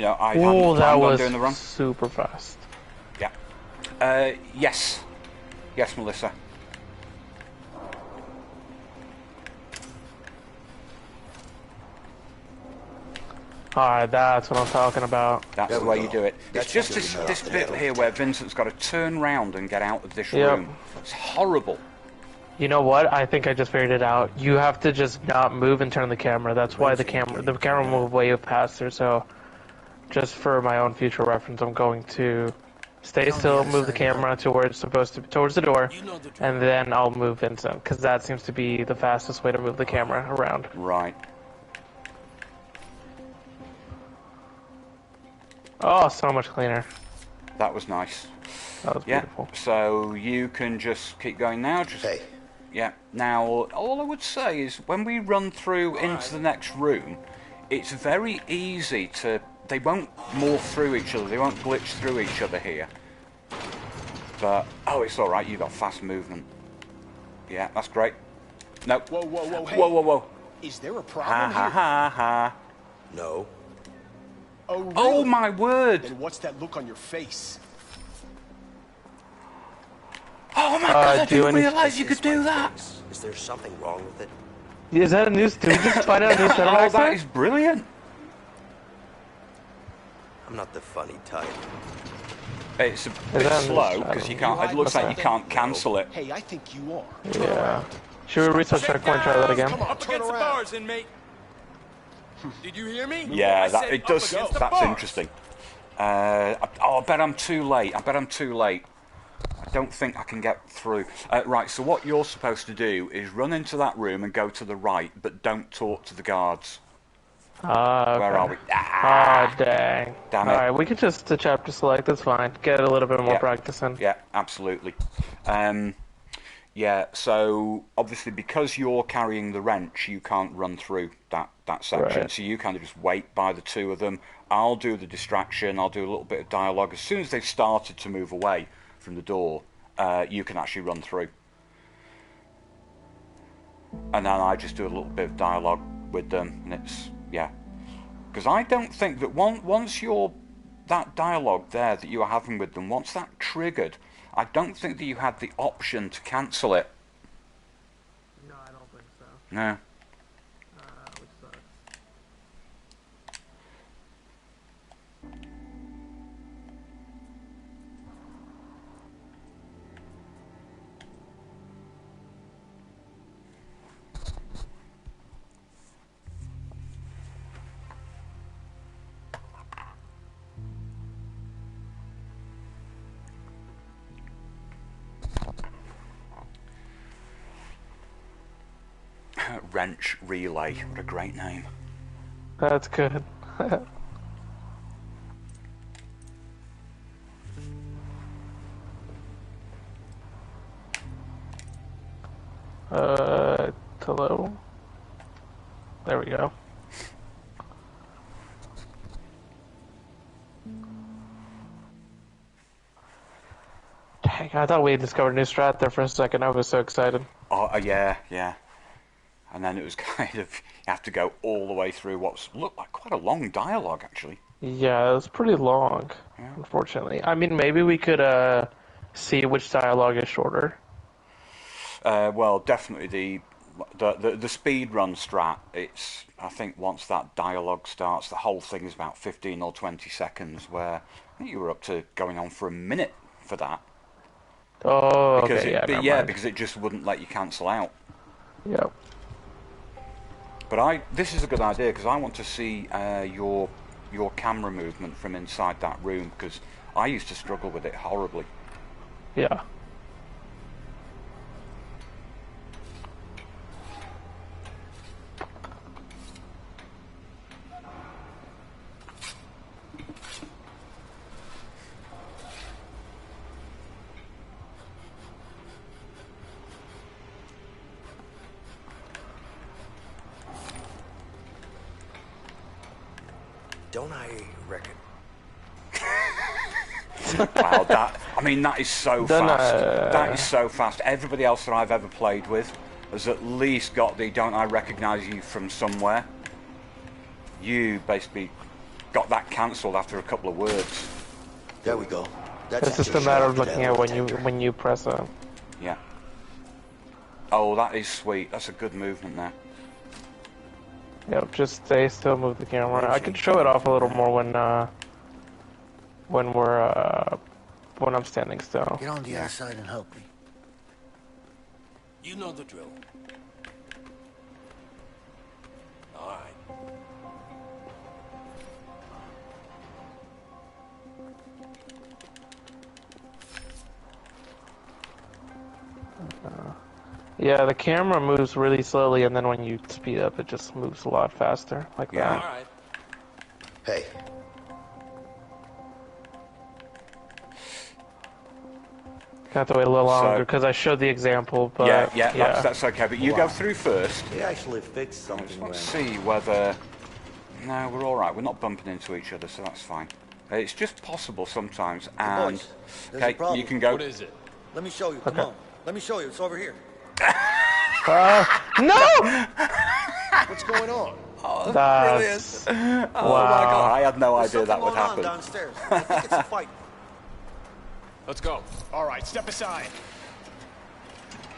know, I hadn't planned on doing the run. Super fast. Yeah. Yes. Yes, Melissa. Alright, that's what I'm talking about. That's the way you do it. It's just this bit here where Vincent's got to turn round and get out of this room. It's horrible. You know what? I think I just figured it out. You have to just not move and turn the camera. That's why the camera moved way faster. So, just for my own future reference, I'm going to stay still, move the camera to where it's supposed to be, towards the door, and then I'll move Vincent, because that seems to be the fastest way to move the camera around. Right. Oh, so much cleaner. That was nice. That was beautiful. So you can just keep going now. Yeah. Now, all I would say is when we run through into the next room, it's very easy to... They won't morph through each other. They won't glitch through each other here. But, oh, it's all right. You've got fast movement. Yeah, that's great. No. Whoa. Hey, whoa. Is there a problem Ha. No. Oh, really? Oh, my word. Then what's that look on your face? Oh, my God, I didn't realize you could do that. Is there something wrong with it? Is that a new... Did we just find out a new setup? Oh, that is brilliant. I'm not the funny type. It's a bit slow because you can't. It looks like you can't cancel it. Hey, I think you are. Yeah. Should we research checkpoint? Try that again. Come on, Up against the bars, inmate. Did you hear me? Yeah, it does. That's interesting. I bet I'm too late. I don't think I can get through. Right. So what you're supposed to do is run into that room and go to the right, but don't talk to the guards. Okay. Where are we? Dang. Damn it. Alright, we can just chapter select, that's fine. Get a little bit more practice in. Yeah, absolutely. Yeah, so obviously because you're carrying the wrench, you can't run through that section. Right. So you kind of just wait by the two of them. I'll do the distraction, I'll do a little bit of dialogue. As soon as they've started to move away from the door, you can actually run through. And then I just do a little bit of dialogue with them, and it's... Yeah, because I don't think that once that dialogue there that you were having with them, once that triggered, I don't think that you had the option to cancel it. No, I don't think so. No. Which sucks. Wrench Relay, what a great name. That's good. Hello? There we go. Dang, I thought we had discovered a new strat there for a second. I was so excited. Oh, yeah. And then it was kind of, you have to go all the way through what looked like quite a long dialogue, actually. Yeah, it was pretty long, unfortunately. I mean, maybe we could see which dialogue is shorter. Well, definitely the speed run strat, it's, I think once that dialogue starts, the whole thing is about 15 or 20 seconds, where I think you were up to going on for a minute for that. Oh, because okay, yeah, because it just wouldn't let you cancel out. Yep. But this is a good idea, because I want to see your camera movement from inside that room, because I used to struggle with it horribly. Yeah. Don't I reckon? Wow, that is so fast. That is so fast. Everybody else that I've ever played with has at least got the "don't I recognise you from somewhere." You basically got that cancelled after a couple of words. There we go. It's just a matter of looking at when you press it. Yeah. Oh, that is sweet. That's a good movement there. Yep, just stay still, move the camera. I could show it off a little more when I'm standing still. Get on the other side and help me. You know the drill. All right. Yeah, the camera moves really slowly, and then when you speed up, it just moves a lot faster, like that. All right. Hey. Have to wait a little longer because I showed the example, but yeah. That's okay. But you go through first. He actually fixed something. Let's see whether. No, we're all right. We're not bumping into each other, so that's fine. It's just possible sometimes. And okay, you can go. What is it? Let me show you. Come on. Let me show you. It's over here. No! What's going on? Oh, that's brilliant. Oh wow. my god, I had no There's idea that would going on happen. downstairs. I think it's a fight. Let's go. All right, step aside.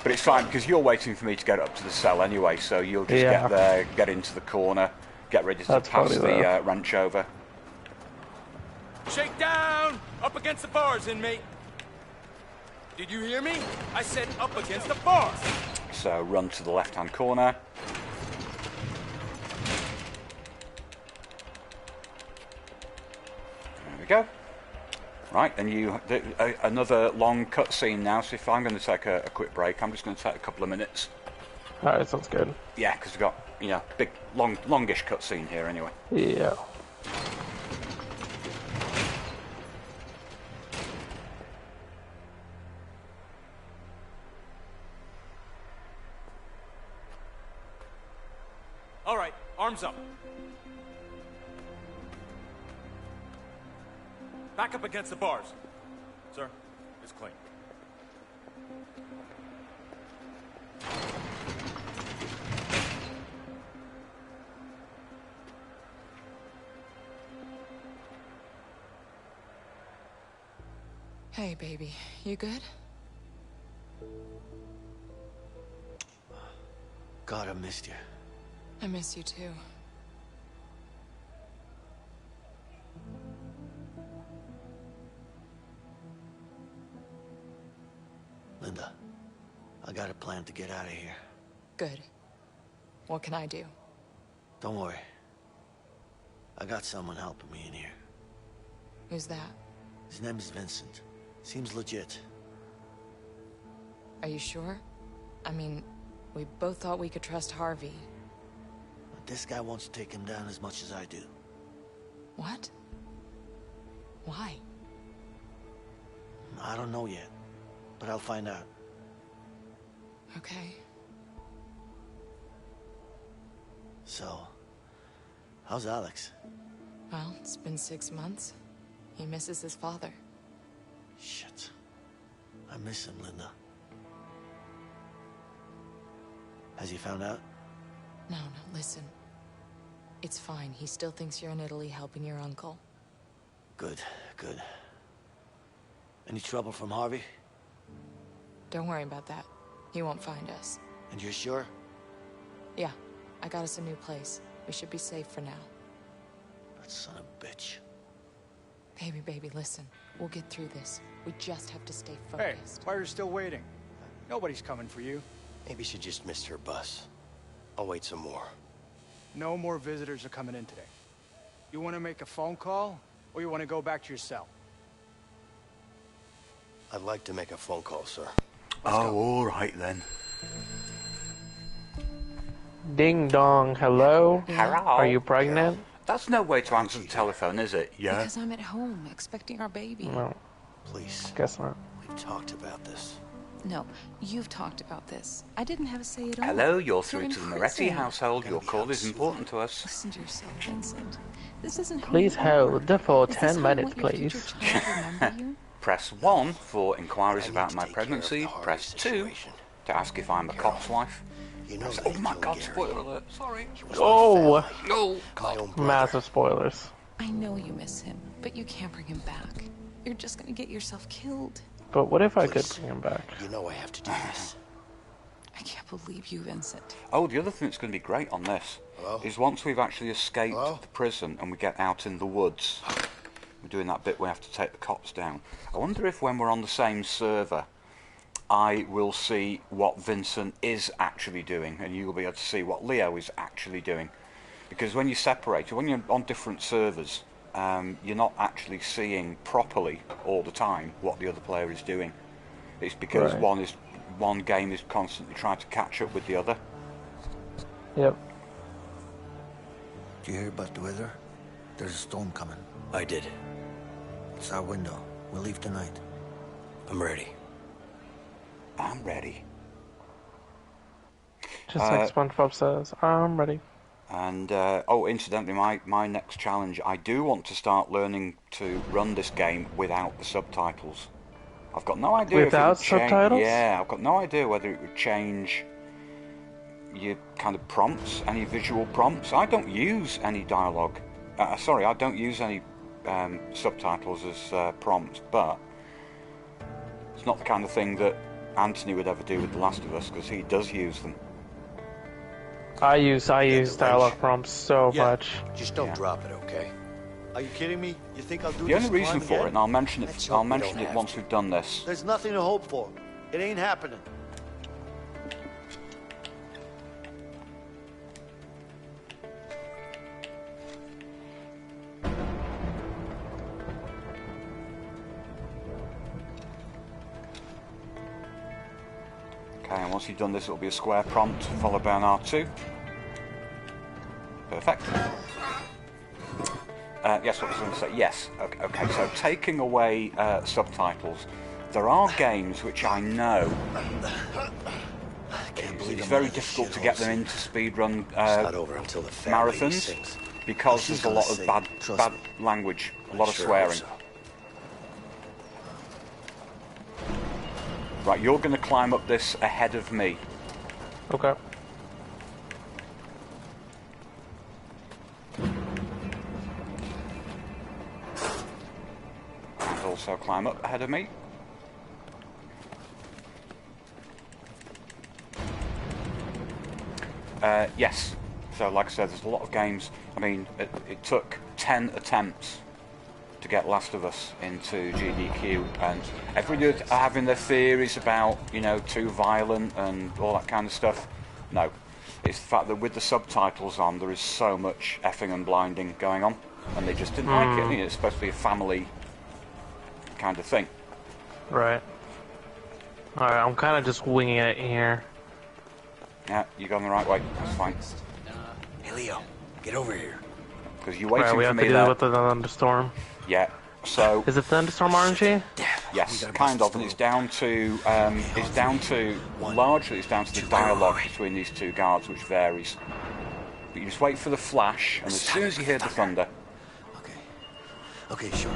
But it's fine, because you're waiting for me to get up to the cell anyway, so you'll just get there, get into the corner, get ready to pass the wrench over. Shake down! Up against the bars, inmate. Did you hear me? I said up against the bars. So run to the left-hand corner. There we go. Right, and another long cutscene now, so if I'm going to take a quick break, I'm just going to take a couple of minutes. Alright, sounds good. Yeah, because we've got, big, longish cutscene here anyway. Yeah. All right, arms up. Back up against the bars. Sir, it's clean. Hey, baby. You good? God, I missed you. I miss you too. Linda, I got a plan to get out of here. Good. What can I do? Don't worry. I got someone helping me in here. Who's that? His name is Vincent. Seems legit. Are you sure? I mean, we both thought we could trust Harvey. But this guy wants to take him down as much as I do. What? Why? I don't know yet, but I'll find out. Okay. So, how's Alex? Well, it's been 6 months. He misses his father. Shit. I miss him, Linda. Has he found out? No, listen. It's fine. He still thinks you're in Italy helping your uncle. Good. Any trouble from Harvey? Don't worry about that. He won't find us. And you're sure? Yeah, I got us a new place. We should be safe for now. That son of a bitch. Baby, listen. We'll get through this. We just have to stay Hey, focused. why are you still waiting? Nobody's coming for you. Maybe she just missed her bus. I'll wait some more. No more visitors are coming in today. You want to make a phone call, or you want to go back to your cell? I'd like to make a phone call, sir. All right then. Ding dong, hello? Yeah. Hello? Are you pregnant? That's no way to answer the telephone, is it? Yeah. Because I'm at home, expecting our baby. No, Please. guess not. We've talked about this. No, you've talked about this. I didn't have a say at all. Hello, you're through in to the prison. Moretti household. Your call is important to us. Listen to yourself, Vincent. This isn't how Please you want hold for Is this 10 how you minutes, want your future please. child to remember you? Press 1 for inquiries I need about to my take care of pregnancy. the Harvey Press 2 situation. to ask if I'm a cop's wife. You know Oh my god, spoiler alert. Sorry. Oh! No. My own brother. Massive spoilers. I know you miss him, but you can't bring him back. You're just gonna get yourself killed. But what if I could Please. bring him back? You know I have to do this. I can't believe you, Vincent. Oh, the other thing that's going to be great on this Hello? is once we've actually escaped Hello? the prison and we get out in the woods, we're doing that bit where we have to take the cops down. I wonder if when we're on the same server, I will see what Vincent is actually doing and you'll be able to see what Leo is actually doing. Because when you separate, when you're on different servers, you're not actually seeing properly all the time what the other player is doing. It's because Right. one game is constantly trying to catch up with the other. Yep. Do you hear about the weather? There's a storm coming. I did. It's our window. We'll leave tonight. I'm ready. I'm ready. Just like SpongeBob says, I'm ready. And incidentally, my next challenge, I do want to start learning to run this game without the subtitles. I've got no idea Without if it would subtitles? Yeah, I've got no idea whether it would change your kind of prompts, any visual prompts. I don't use any dialogue. Sorry, I don't use any subtitles as prompts, but it's not the kind of thing that Anthony would ever do with The Last of Us, because he does use them. I use dialogue prompts so much. Just don't drop it, okay? Are you kidding me? You think I'll do The this only reason climb for again? it, and I'll mention it. Let's I'll hope we mention don't it have once to. we've done this. There's nothing to hope for. It ain't happening. Okay, and once you've done this, it'll be a square prompt followed by an R2. Perfect. Yes, what was I going to say? Yes. Okay, so taking away subtitles, there are games which I know it's very difficult to get them into speedrun not over until the fat lady marathons sings. because She's there's a gonna lot of sing, bad trust me. language, a I lot of sure swearing. hope so. Right, you're going to climb up this ahead of me. Okay. And also climb up ahead of me. Yes. So, like I said, there's a lot of games. I mean, it took 10 attempts to get Last of Us into GDQ, and everybody are having their theories about, you know, too violent and all that kind of stuff. No. It's the fact that with the subtitles on, there is so much effing and blinding going on, and they just didn't like it. I mean, it's supposed to be a family kind of thing. Right. Alright, I'm kind of just winging it here. Yeah, you're going the right way. That's fine. Hey, Leo, get over here. Because you're waiting Right, we for have me to deal there. with the thunderstorm. Yeah. So. Is it thunderstorm RNG? Yes, kind of, and it's down to largely it's down to the dialogue between these two guards, which varies. But you just wait for the flash, and as soon as you hear the thunder, Okay, sure.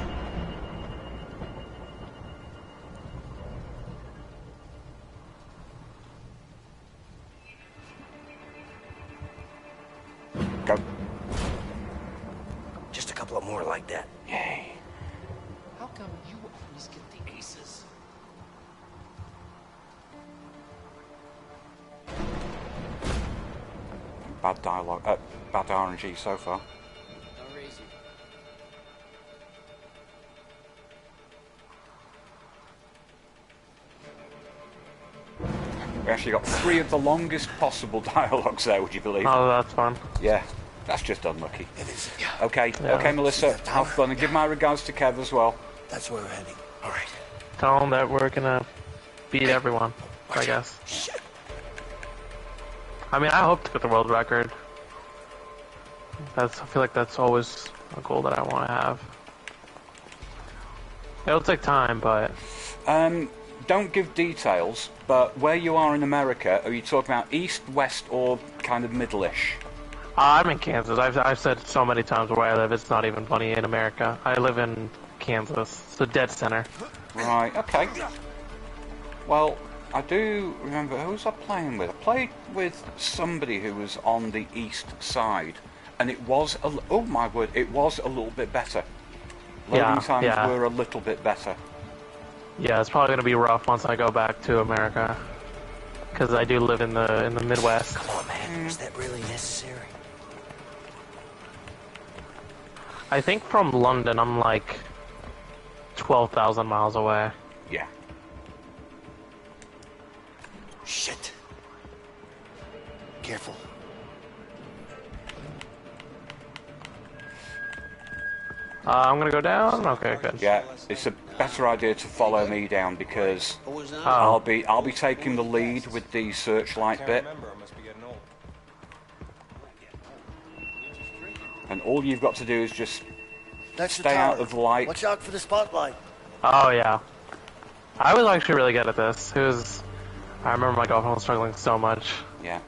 go. Just a couple of more like that. Yay. How come you always get the aces? bad dialogue, bad RNG so far. We actually got 3 of the longest possible dialogues there, would you believe? Oh, that's fun. Yeah, that's just unlucky. It is. Okay, okay, Melissa, have fun, and give my regards to Kev as well. That's where we're heading. All right. Tell them that we're gonna beat everyone, I guess. Shit. I mean, I hope to get the world record. I feel like that's always a goal that I want to have. It'll take time, but... Don't give details, but where you are in America, are you talking about east, west, or kind of middle-ish? I'm in Kansas. I've said so many times where I live, it's not even funny in America. I live in Kansas. It's the dead center. Right, okay. Well, I do remember, who was I playing with? I played with somebody who was on the east side, and it was, oh my word, it was a little bit better. Loading times were a little bit better. Yeah, it's probably going to be rough once I go back to America, because I do live in the Midwest. Come on, man. Was that really necessary? I think from London, I'm like 12,000 miles away. Yeah. Shit. Careful. I'm gonna go down. Okay, good. Yeah, it's a better idea to follow me down because I'll be taking the lead with the searchlight bit, and all you've got to do is just stay out of the light. Watch out for the spotlight. Oh yeah, I was actually really good at this. I remember my girlfriend was struggling so much. Yeah.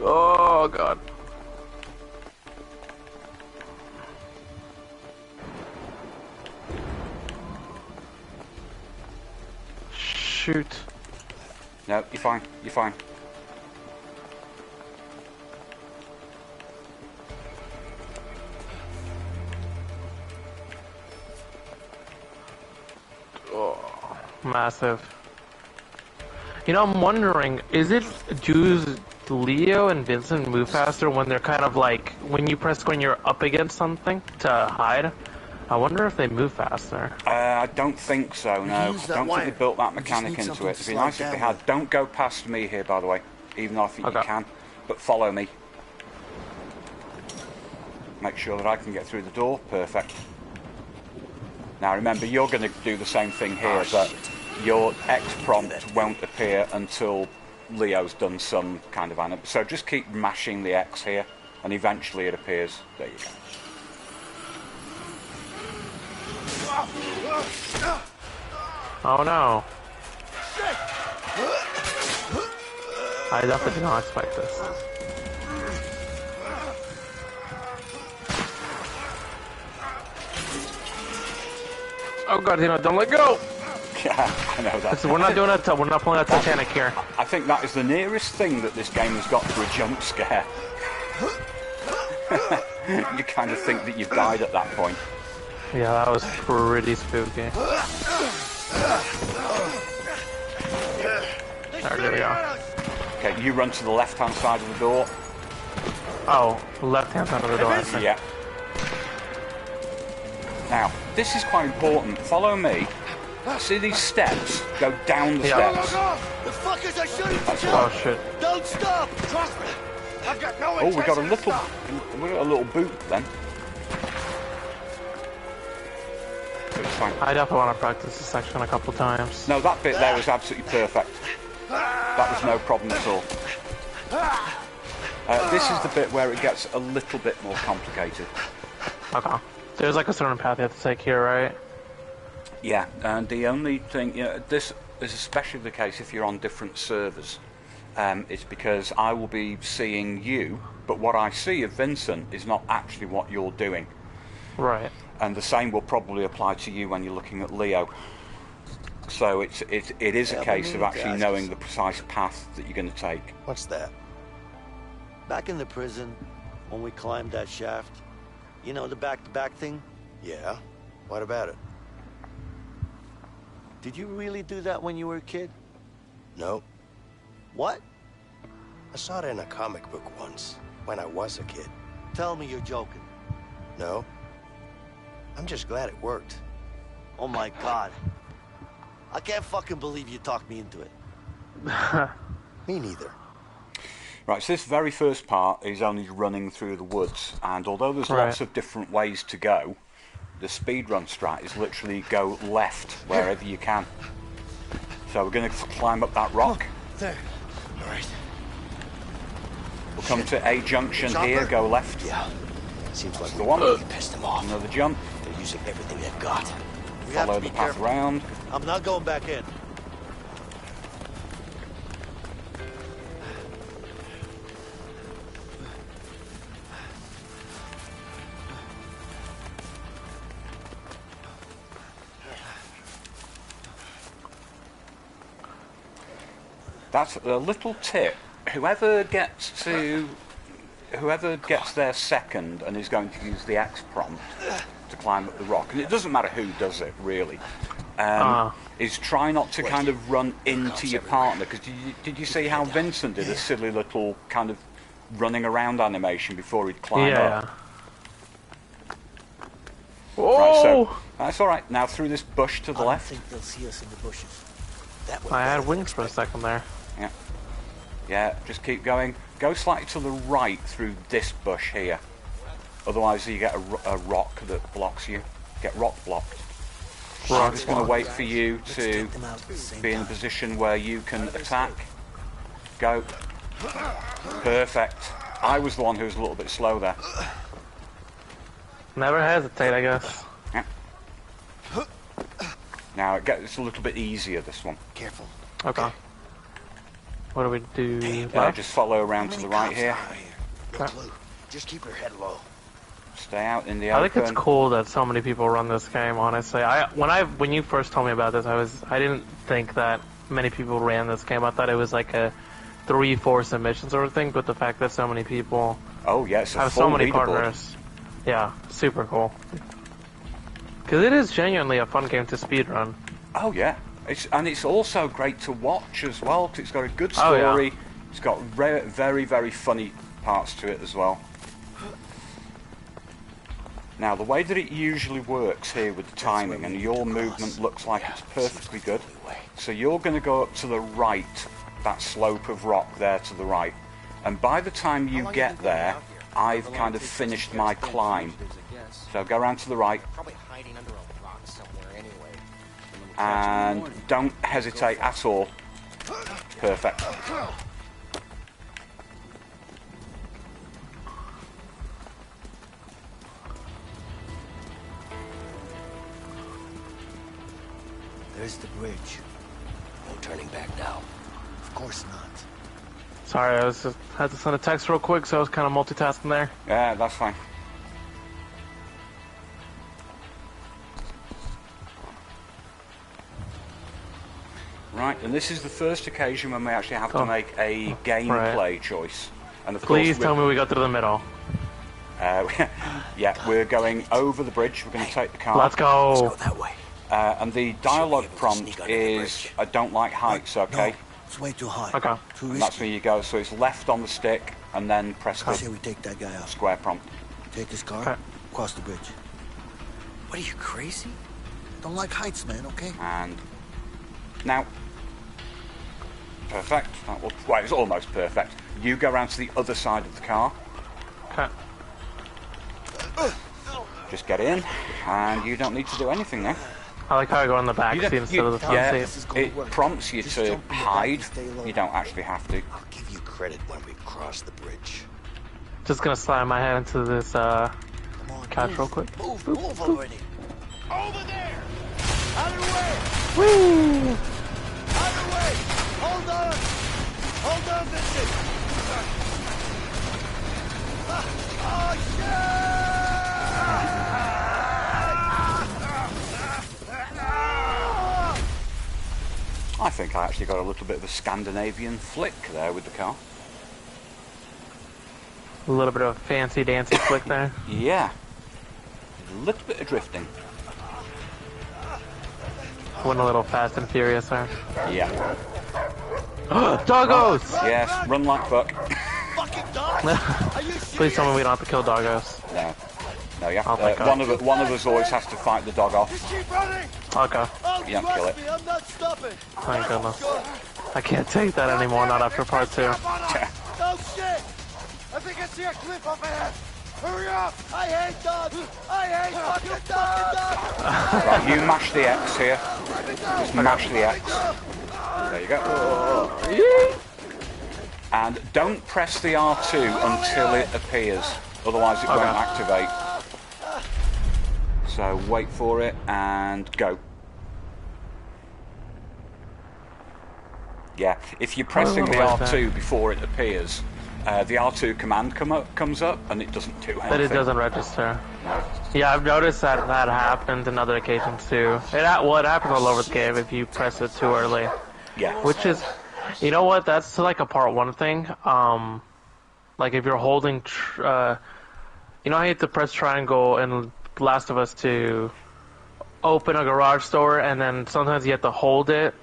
Oh god. Shoot. No, you're fine. You're fine. Oh, massive. You know, I'm wondering, do Leo and Vincent move faster when they're kind of like, when you press when you're up against something to hide? I wonder if they move faster. I don't think so, no. I don't think they built that mechanic into it. It'd be nice if they had. Don't go past me here, by the way, even though I think you can. But follow me. Make sure that I can get through the door. Perfect. Now remember, you're going to do the same thing here, but your X prompt won't appear until Leo's done some kind of animation. So just keep mashing the X here, and eventually it appears. There you go. Oh no. I definitely did not expect this. Oh god, don't let go! Yeah, I know that. We're not doing it. We're not pulling out Titanic here. I think that is the nearest thing that this game has got to a jump scare. You kind of think that you've died at that point. Yeah, that was pretty spooky. There we go. Okay, you run to the left-hand side of the door. Oh, left-hand side of the door. Yeah. Now, this is quite important. Follow me. See these steps? Go down the steps. The fuckers are shooting for you! Oh shit. Don't stop! Trust me! I've got no Oh, we got a little boot then. It's fine. I definitely want to practice this section a couple times. No, that bit there was absolutely perfect. That was no problem at all. This is the bit where it gets a little bit more complicated. Okay. There's like a certain path you have to take here, right? Yeah, and the only thing, this is especially the case if you're on different servers. It's because I will be seeing you, but what I see of Vincent is not actually what you're doing. Right. And the same will probably apply to you when you're looking at Leo. So it is a case of actually knowing the precise path that you're going to take. What's that? Back in the prison, when we climbed that shaft, you know the back-to-back thing? Yeah. What about it? Did you really do that when you were a kid? No. What? I saw it in a comic book once, when I was a kid. Tell me you're joking. No. I'm just glad it worked. Oh my God. I can't fucking believe you talked me into it. Me neither. Right, so this very first part is only running through the woods, and although there's lots of different ways to go, the speedrun strat is literally go left wherever you can. So we're going to climb up that rock. There. All right. We'll come to a junction here, go left. Yeah. Seems like the one. Really pissed them off. Another jump. They're using everything they've got. Follow the path around. I'm not going back in. That's a little tip. Whoever gets there second and is going to use the X prompt to climb up the rock, and it doesn't matter who does it really, is try not to kind of run into your partner. Because did you see how Vincent did a silly little kind of running around animation before he'd climb up? Whoa! Right, so that's all right. Now through this bush to the left. I think they'll see us in the bushes. I had wings for a second there. Yeah. Yeah, just keep going. Go slightly to the right through this bush here. Otherwise you get a rock that blocks you. Get rock blocked. I'm just going to wait for you to be in a position where you can attack. Go. Perfect. I was the one who was a little bit slow there. Never hesitate, I guess. Yeah. Now it gets a little bit easier, this one. Careful. Okay. What do we do? Just follow around to the right here. No clue. Just keep your head low. Stay out in the open. I think it's cool that so many people run this game. Honestly, when you first told me about this, I didn't think that many people ran this game. I thought it was like a 3-4 submission sort of thing. But the fact that so many people have so many partners, yeah, super cool. Because it is genuinely a fun game to speedrun. Oh yeah, it's also great to watch as well. Cause it's got a good story. Oh, yeah. It's got very, very funny parts to it as well. Now, the way that it usually works here with the timing, and your movement looks like it's perfectly good. So you're going to go up to the right, that slope of rock there to the right. And by the time you get there, I've kind of finished my climb. So go around to the right. And don't hesitate at all. Perfect. There's the bridge. No turning back now. Of course not. Sorry, I had to send a text real quick, so I was kind of multitasking there. Yeah, that's fine. Right, and this is the first occasion when we actually have to make a gameplay choice. And of Please course, tell me we go through the middle. Yeah, we're going over the bridge. We're going to take the car. Let's go. Let's go that way. And the dialogue prompt is, I don't like heights, okay? No, it's way too high. Okay. Too And that's where you go. So it's left on the stick, and then press I say the we take that guy out. square prompt. Take his car, Okay. cross the bridge. What are you, crazy? Don't like heights, man, okay? And now, perfect. Well, it's almost perfect. You go around to the other side of the car. Okay. Just get in, and you don't need to do anything now. I like how I go in the back seat instead of the front seat. It prompts you to hide. You don't actually have to. I'll give you credit when we cross the bridge. Just gonna slide my head into this couch real quick. Move already. Over there! Out of the way! Woo! Out of the way! Hold on! Hold on, Vincent! Oh, shit! I think I actually got a little bit of a Scandinavian flick there with the car. A little bit of a fancy dancy flick there. Yeah. A little bit of drifting. Went a little fast and furious there. Yeah. Doggos! Yes, run like fuck. Please tell me we don't have to kill doggos. No. No, you have to, one of us always has to fight the dog off. Okay. You don't kill it. I'm not stopping. Thank goodness. I can't take that anymore, not after part 2. Oh shit! I think I see a cliff up ahead. Hurry up! I hate dogs! I hate fucking dogs! Right, you mash the X here. Just mash the X. There you go. And don't press the R2 until it appears. Otherwise it won't activate. So wait for it and go. Yeah, if you're pressing the R2 before it appears, the R2 command comes up and it doesn't do anything. But it doesn't register. No. Yeah, I've noticed that happens in other occasions too. It happens all over the game if you press it too early. Yeah. Which is, you know what? That's like a part 1 thing. Like if you're holding, you know how you have to press triangle in Last of Us to open a garage door, and then sometimes you have to hold it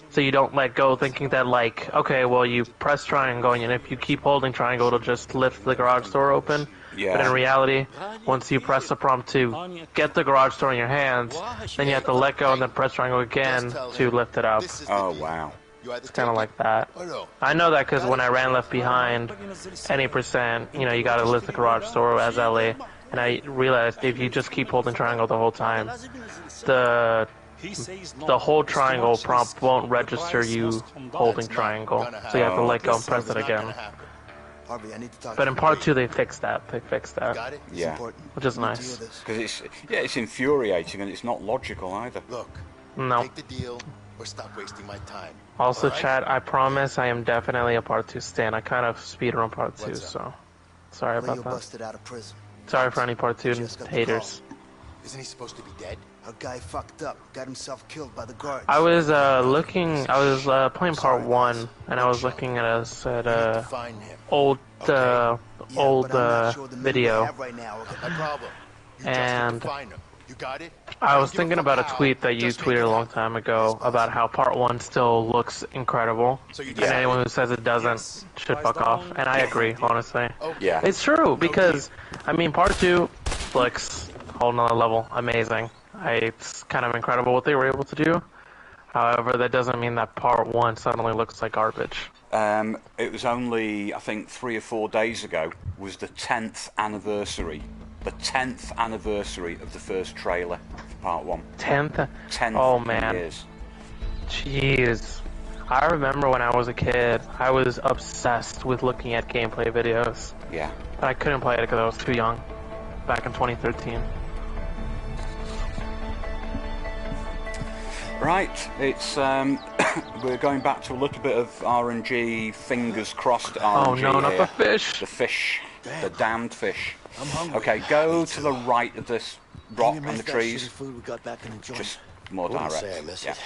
so you don't let go, thinking that like, okay, well you press triangle, and if you keep holding triangle, it'll just lift the garage door open. Yeah. But in reality, once you press the prompt to get the garage door in your hands, then you have to let go and then press triangle again to lift it up. Oh wow. It's kind of like that. I know that because when I ran Left Behind, any percent, you know, you gotta lift the garage door as Ellie, and I realized if you just keep holding triangle the whole time, the whole triangle prompt won't register you holding triangle, so you have to let go and press it again. But in part 2 they fixed that. Yeah. Which is nice. Because it's infuriating and it's not logical either. Look. No. Take the deal or stop wasting my time. Also, chat, I promise I am definitely a part 2 stan. I kind of speedrun part 2, so sorry about that. Busted out of prison. Sorry for any part 2 haters. Isn't he supposed to be dead? A guy fucked up, got himself killed by the guards. I was playing part 1, and I was looking at old video, and I was thinking about a tweet that you tweeted a long time ago about how part 1 still looks incredible, and anyone who says it doesn't should fuck off. And I agree, honestly. Yeah. It's true, because I mean part 2 looks a whole nother level, amazing. It's kind of incredible what they were able to do. However, that doesn't mean that part 1 suddenly looks like garbage. It was only, I think, 3 or 4 days ago was the 10th anniversary. The 10th anniversary of the first trailer for part 1. 10th? 10th oh, man. years. Jeez. I remember when I was a kid, I was obsessed with looking at gameplay videos. Yeah. But I couldn't play it because I was too young. Back in 2013. Right, it's we're going back to a little bit of RNG, fingers crossed RNG. Oh no, not here. the fish! The fish. Damn. The damned fish. I'm hungry. Okay, go to the right of this rock and the trees. Food we got back in the joint. Just more I wouldn't direct. say I miss it,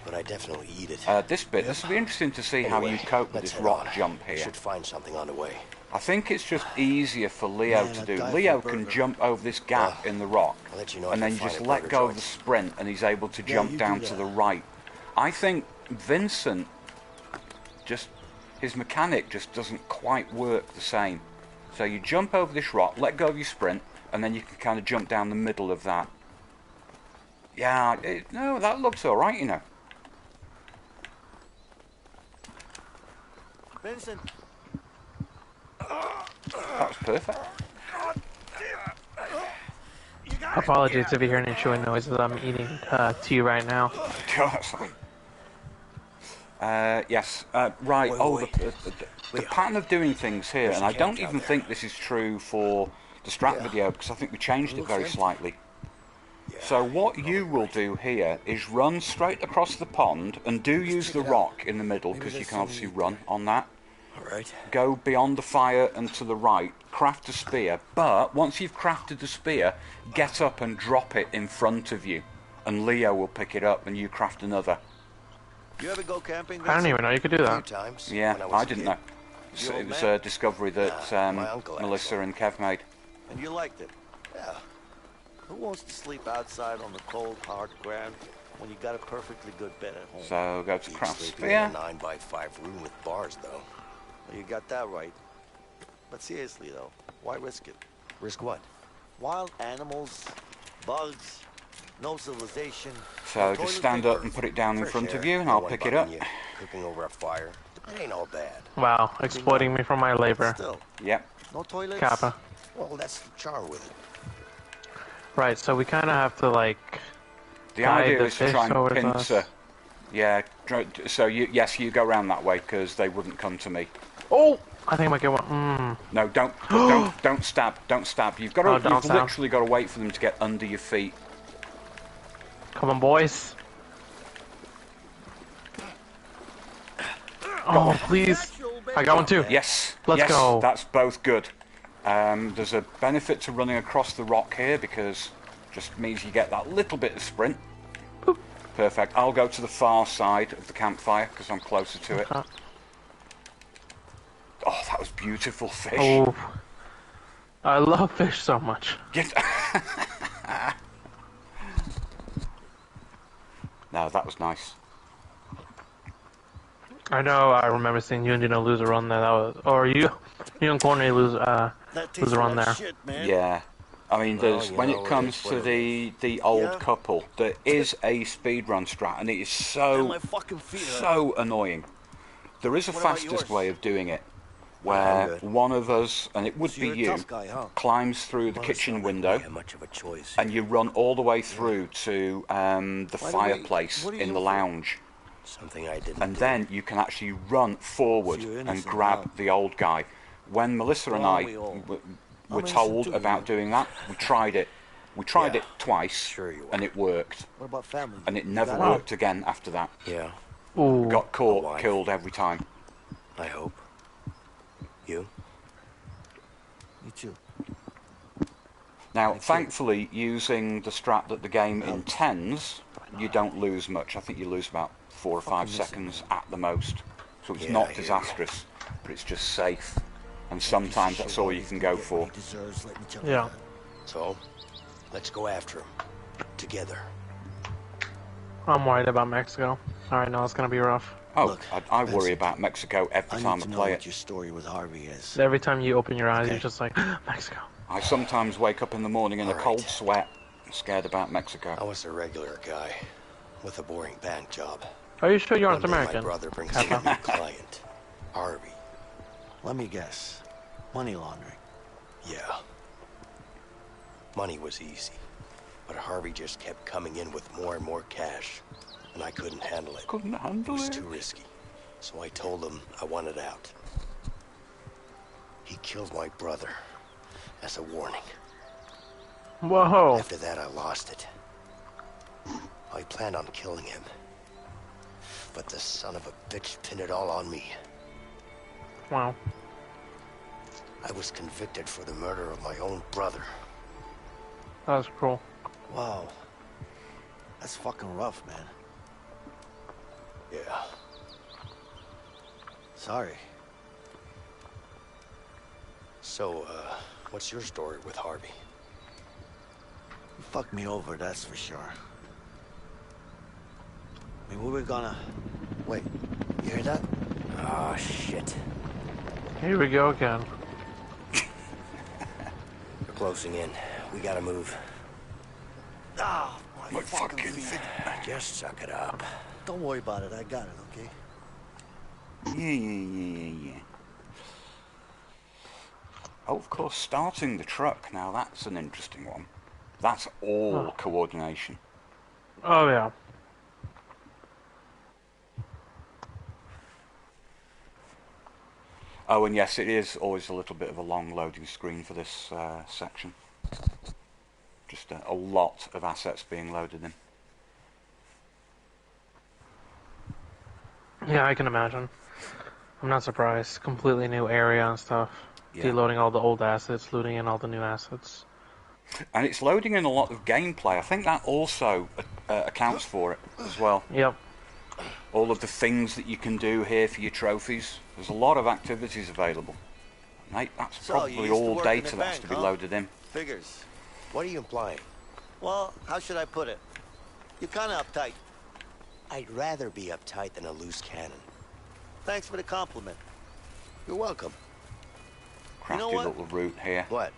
but I definitely eat it. This will be interesting to see how you cope with this rock jump here. Should find something on the way. I think it's just easier for Leo to do. Leo can jump over this gap in the rock, I'll let you know and then you just let go of the sprint, and he's able to jump down to the right. I think Vincent, his mechanic just doesn't quite work the same. So you jump over this rock, let go of your sprint, and then you can kind of jump down the middle of that. Yeah, no, that looks alright, you know. Vincent. That was perfect. Apologies if you hear any chewing noises. I'm eating tea right now. Yes. Right. The pattern of doing things here, and I don't even think this is true for the Strat video because I think we changed it very slightly. So what you will do here is run straight across the pond and do use the rock in the middle because you can obviously run on that. Alright. Go beyond the fire and to the right, craft a spear, but once you've crafted the spear, get up and drop it in front of you, and Leo will pick it up and you craft another. You ever go camping? I don't even know you could do that. Times yeah, I didn't know. So it was a discovery that Melissa and Kev made. And you liked it? Yeah. Who wants to sleep outside on the cold, hard ground? when you got a perfectly good bed at home. So go to craft Sleeping sphere. in a 9x5 room with bars, though. Well, you got that right. But seriously, though, why risk it? Risk what? Wild animals, bugs, no civilization. So just stand up and put it down in front of you, and I'll pick it up. Cooking over a fire. It ain't all bad. Wow, exploiting me for my labor. Still, Yep. no toilets. Kappa. Well, that's the charm with it. Right, so we kind of have to like. The idea is to fish try and towards pincer. us. Yeah. So yes, you go round that way because they wouldn't come to me. Oh, I think I might get one. No, don't stab. Don't stab. You've got to. You've literally got to wait for them to get under your feet. Come on, boys. Oh, please. I got one too. Yes. Let's go. That's both good. There's a benefit to running across the rock here because just means you get that little bit of sprint. Boop. Perfect. I'll go to the far side of the campfire because I'm closer to it. Okay. Oh, that was beautiful fish. Oh, I love fish so much. Get No, that was nice. I know. I remember seeing you and Dino lose a run there. That was, or you and Corny lose a run there. Shit, man. Yeah. I mean, there's when it comes to the old couple, there is a speedrun strat, and it is so annoying. There is a fastest way of doing it, where one of us, and it would be you, climbs through the kitchen window, and you run all the way through to the fireplace in the lounge. Something I didn't. And then you can actually run forward and grab the old guy. When Melissa and I were told about doing that, we tried it. We tried it twice, and it worked. What about family? And it never worked again after that. Yeah. We got caught, killed every time. I hope. You? Me too. Now, thankfully, using the strat that the game intends, you don't lose much. I think you lose about 4 or 5 seconds at the most. So it's not disastrous, but it's just safe. And sometimes that's all you can go for. Yeah. So, let's go after him. Together. I'm worried about Mexico. Alright, no, it's gonna be rough. Oh, look, I worry about Mexico every time I play it. Your story with Harvey is. Every time you open your eyes, you're just like, Mexico. I sometimes wake up in the morning in a cold sweat, scared about Mexico. I was a regular guy with a boring bank job. Are you sure you aren't American? My brother brings in a new client, Harvey. Let me guess. Money laundering. Yeah. Money was easy, but Harvey just kept coming in with more and more cash, and I couldn't handle it. It was too risky, so I told him I wanted out. He killed my brother as a warning. Whoa. After that, I lost it. I planned on killing him, but the son of a bitch pinned it all on me. Wow. I was convicted for the murder of my own brother. That was cruel. Wow. That's fucking rough, man. Yeah. Sorry. So, what's your story with Harvey? You fucked me over, that's for sure. I mean, we were gonna... Wait, you hear that? Oh, shit. Here we go again. We're closing in. We gotta move. Ah, my fucking feet. Just suck it up. Don't worry about it, I got it, okay? Yeah. Oh, of course, starting the truck. Now that's an interesting one. That's all coordination. Oh, yeah. Oh, and yes, it is always a little bit of a long loading screen for this section. Just a lot of assets being loaded in. Yeah, I can imagine. I'm not surprised. Completely new area and stuff. Yeah. Deloading all the old assets, looting in all the new assets. And it's loading in a lot of gameplay. I think that also accounts for it as well. Yep. All of the things that you can do here for your trophies. There's a lot of activities available. Mate, that's probably all data that has to be loaded in. Figures. What are you implying? Well, how should I put it? You're kind of uptight. I'd rather be uptight than a loose cannon. Thanks for the compliment. You're welcome. Crafty You know what? little route here. What?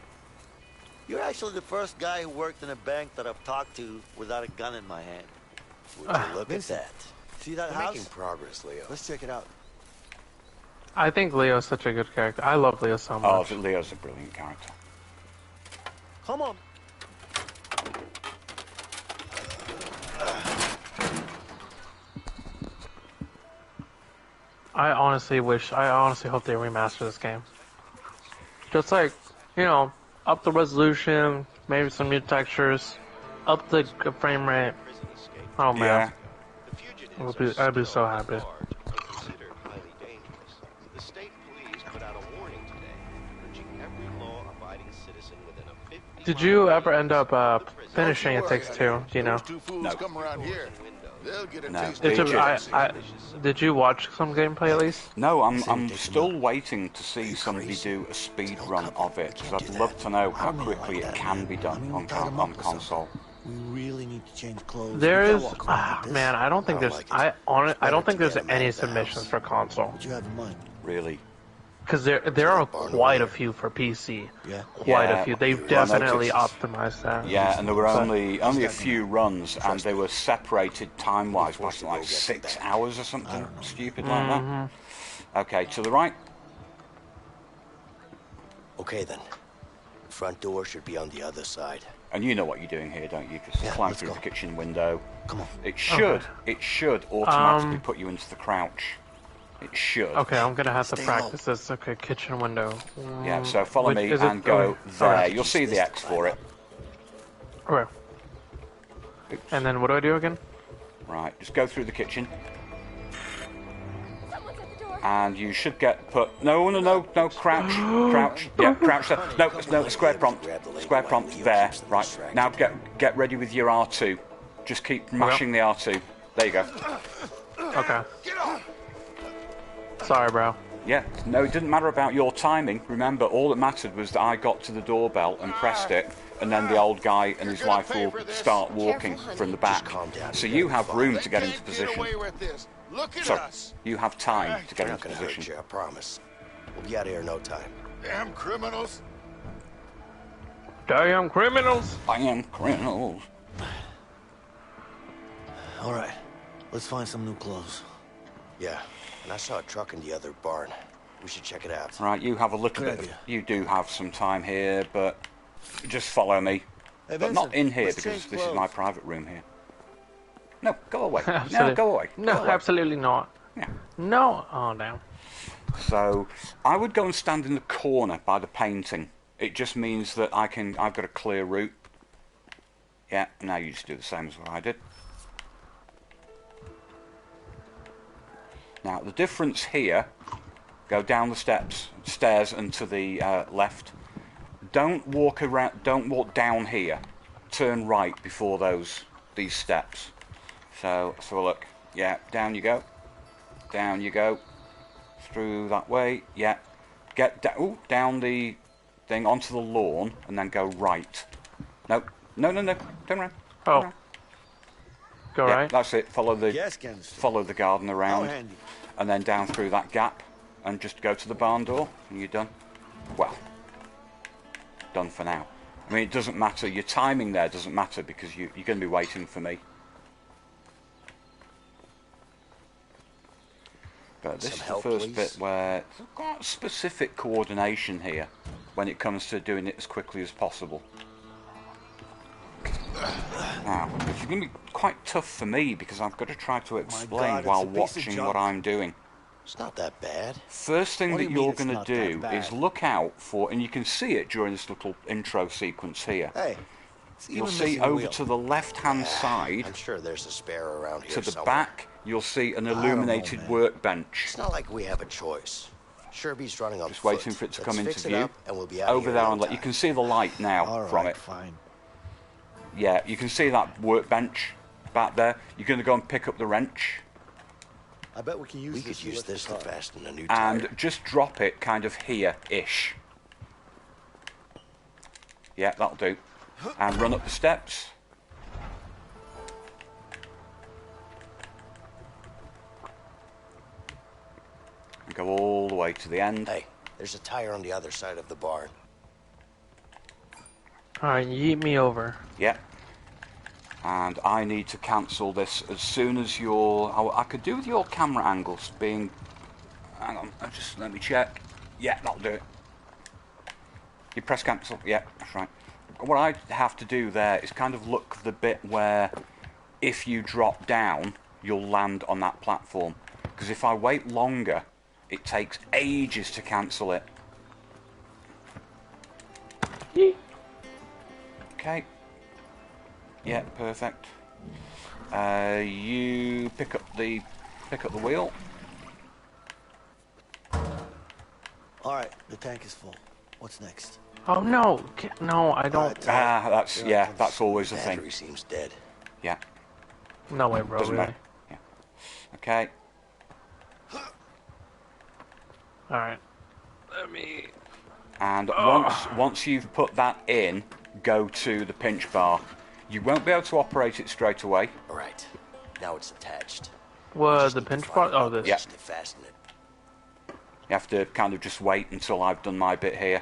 You're actually the first guy who worked in a bank that I've talked to without a gun in my hand. Would you look at that? See that We're house? making progress, Leo. Let's check it out. I think Leo's such a good character. I love Leo so much. Oh, Leo's a brilliant character. Come on. I honestly hope they remaster this game. Just like, you know, up the resolution, maybe some new textures, up the frame rate. Oh man, I'd be so happy. Did you ever end up finishing It Takes Two? Do you know? No. Did you watch some gameplay at least? No, I'm still waiting to see somebody do a speed run of it, because I'd love to know how quickly it can be done on console. We really need to change clothes. There is, man. I don't think there's. I don't think there's any submissions for console. What you have in mind? Really? Because there are quite a few for PC. Yeah. Quite a few. They've definitely optimized that. Yeah, and there were only a few runs, and they were separated time-wise by like 6 hours or something stupid like that. Okay, to the right. Okay then. The front door should be on the other side. And you know what you're doing here, don't you? Just climb through the kitchen window. Come on. It should automatically put you into the crouch. It should. Okay, I'm gonna have to practice this. Okay, kitchen window. Yeah, so follow me and go there. You'll see the X for it. Okay. And then what do I do again? Right, just go through the kitchen. And you should get put... No, crouch. Crouch. Yeah, crouch there. No, square prompt. Square prompt there. Right, now get ready with your R2. Just keep mashing the R2. There you go. Okay. Sorry, bro. Yeah, no, it didn't matter about your timing. Remember, all that mattered was that I got to the doorbell and pressed it, and then the old guy and his wife will start walking from the back. So you have room to get into position. Sorry, you have time to get into position. I promise. We'll be out of here in no time. Damn criminals! Damn criminals! Damn criminals! All right, let's find some new clothes. Yeah. And I saw a truck in the other barn. We should check it out. Right, you have a little bit. You do have some time here, but just follow me. Hey, but not in here because this is my private room here. No, go away. No, go away. No, go away. Absolutely not. Yeah. No. Oh, damn. So I would go and stand in the corner by the painting. It just means that I've got a clear route. Yeah. Now you just do the same as what I did. Now the difference here, go down the stairs and to the left. Don't walk down here. Turn right before these steps. So look, yeah, down you go. Down you go. Through that way, yeah. Get down the thing onto the lawn and then go right. No, turn around. Oh. Turn around. Go right. That's it. Follow the garden around, and then down through that gap, and just go to the barn door, and you're done. Well, done for now. I mean, it doesn't matter. Your timing there doesn't matter because you're going to be waiting for me. But this is the first bit where there's got specific coordination here when it comes to doing it as quickly as possible. Now, it's going to be quite tough for me because I've got to try to explain while watching what I'm doing. It's not that bad. First thing that you're going to do is look out for, and you can see it during this little intro sequence here. Hey, you'll see over to the left-hand side. I'm sure there's a spare around here to the somewhere. back, you'll see an illuminated workbench. It's not like we have a choice. Sherby's running on Just waiting for it to come into view. And we'll be out over there on you can see the light now from it. Fine. Yeah, you can see that workbench back there. You're going to go and pick up the wrench. I bet we can use this. We could use this to fasten a new and tire. just drop it kind of here-ish. Yeah, that'll do. And run up the steps. way to the end. Hey, there's a tire on the other side of the barn. Alright, yeet me over. Yep. And I need to cancel this as soon as I could do with your camera angles being... Hang on, just let me check. Yeah, that'll do it. You press cancel. Yeah, that's right. What I have to do there is kind of look the bit where if you drop down, you'll land on that platform. Because if I wait longer, it takes ages to cancel it. Okay. Yeah, perfect. You pick up the wheel. All right, the tank is full. What's next? Oh no, no, I don't. That's always the thing. Battery seems dead. Yeah. No way, bro. Doesn't really. matter. Yeah. Okay. All right. Let me. And once you've put that in, go to the pinch bar. You won't be able to operate it straight away. All right. Now it's attached. What, the pinch bar? Oh, this. Yeah. To fasten it. You have to kind of just wait until I've done my bit here.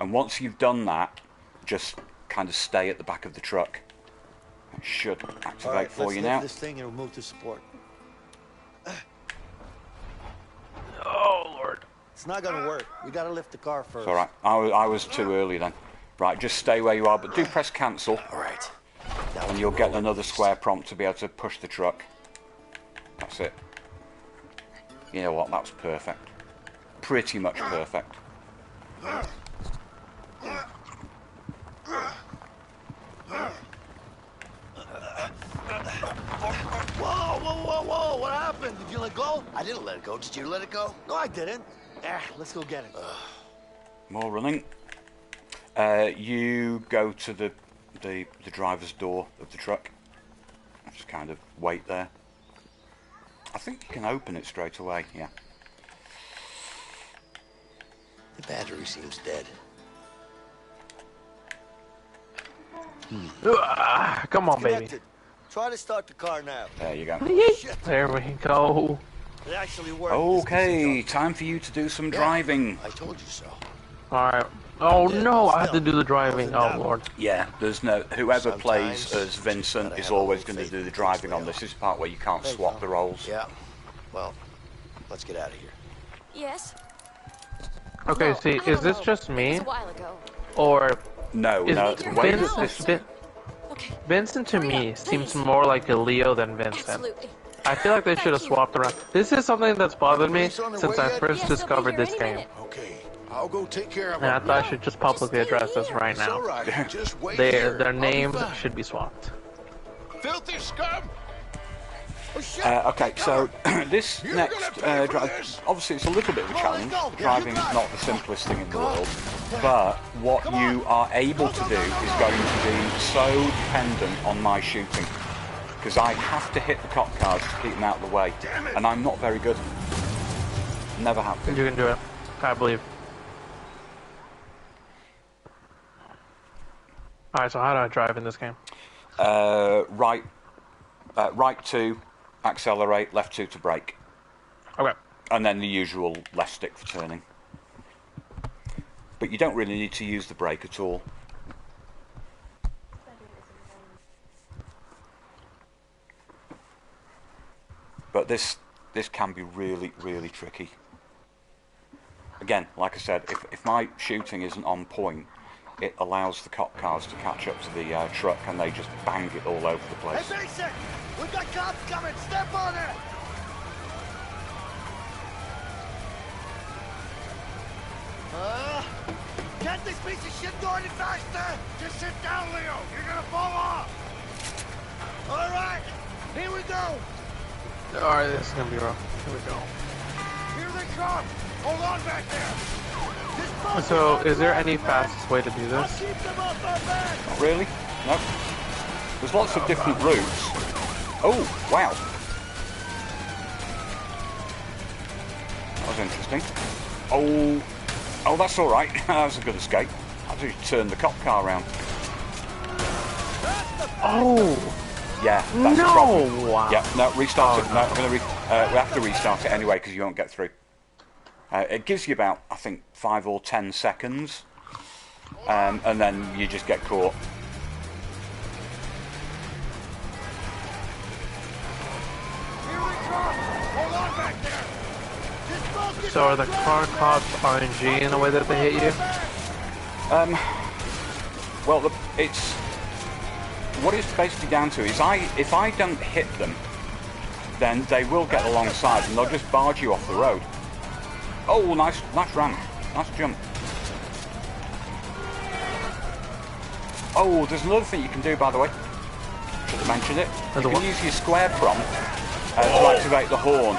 And once you've done that, just kind of stay at the back of the truck. It should activate for you now. This thing and we'll move to support. Oh Lord. It's not gonna work. We gotta lift the car first. It's all right. I was too early then. Right, just stay where you are, but do press cancel. All right. And you'll get another square prompt to be able to push the truck. That's it. You know what? That's perfect. Pretty much perfect. Whoa! What happened? Did you let go? I didn't let it go. Did you let it go? No, I didn't. Let's go get it. More running. You go to the driver's door of the truck. Just kind of wait there. I think you can open it straight away. Yeah. The battery seems dead. Come on, baby. Try to start the car now. There you go. There we go. It actually worked. Okay, time for you to do some driving. I told you so. Alright. Oh no, I have to do the driving. Oh Lord. Yeah, there's no... Whoever plays as Vincent is always going to do the driving on this. This is the part where you can't swap the roles. Yeah. Well, let's get out of here. Yes. Okay, see, is this just me? It was a while ago. Or... No, Vincent to me seems more like a Leo than Vincent. Absolutely. I feel like they should have swapped around. This is something that's bothered me since I first discovered this game. Okay, I'll go take care of And I thought I should just publicly address this right now. Just wait Their names should be swapped. Filthy scum! Okay, so this next drive, obviously it's a little bit of a challenge. Driving is not the simplest thing in the world, but what you are able to do is going to be so dependent on my shooting, because I have to hit the cop cars to keep them out of the way, and I'm not very good. Never have been. You can do it. I believe. Alright, so how do I drive in this game? Right 2, accelerate, left 2 to brake. Okay. And then the usual left stick for turning. But you don't really need to use the brake at all. But this can be really, really tricky. Again, like I said, if my shooting isn't on point, it allows the cop cars to catch up to the truck and they just bang it all over the place. Hey, Basic! We've got cops coming! Step on it! Can't this piece of shit go any faster? Just sit down, Leo! You're gonna fall off! Alright! Here we go! Alright, this is gonna be rough. Here we go. Here they come! Hold on back there! So, is there any fastest way to do this? Not really. No. There's lots of different routes. Oh, wow. That was interesting. Oh, that's all right. That was a good escape. I just turned the cop car around. Oh. Yeah, that's the problem. Wow. Yeah, no, restart it. No, I'm going to We have to restart it anyway because you won't get through. It gives you about, I think, 5 or 10 seconds, and then you just get caught. So are the car cops RNG in the way that they hit you? Well, it's what it's basically down to is if I don't hit them, then they will get alongside and they'll just barge you off the road. Oh, nice ramp, nice jump. Oh, there's another thing you can do, by the way. Should have mentioned it. You can use your square prompt to activate the horn.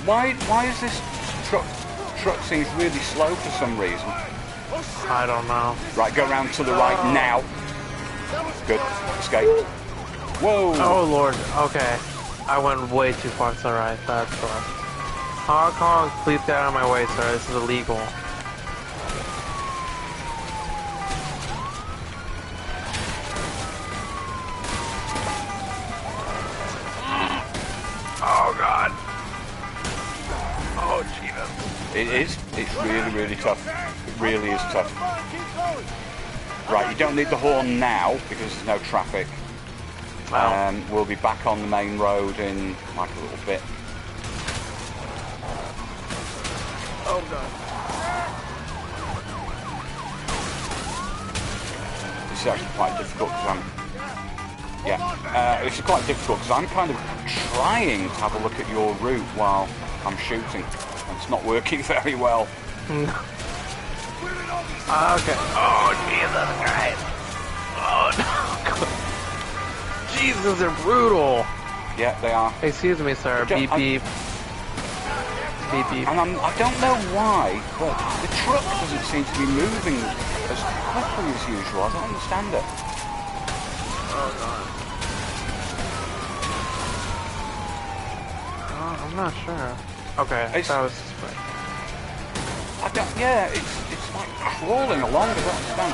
Why is this truck seems really slow for some reason? I don't know. Right, go around to the right now. Good. Escape. Whoa! Oh lord, okay. I went way too far to the right, that's right. Hong Kong, please get out of my way, sir. This is illegal. Oh god. Oh Jesus. It is. It's really, really tough. It really is tough. Right, you don't need the horn now because there's no traffic. We'll be back on the main road in like a little bit. Oh god. This is actually quite difficult because it's quite difficult because I'm kind of trying to have a look at your route while I'm shooting. And it's not working very well. Okay. Oh Jesus Christ. Oh no. Jesus, they're brutal. Yeah, they are. Excuse me, sir. Beep beep. Beep beep. And I don't know why, but the truck doesn't seem to be moving as quickly as usual. I don't understand it. Oh god. I'm not sure. Okay, that was right. It's like crawling along. I don't understand.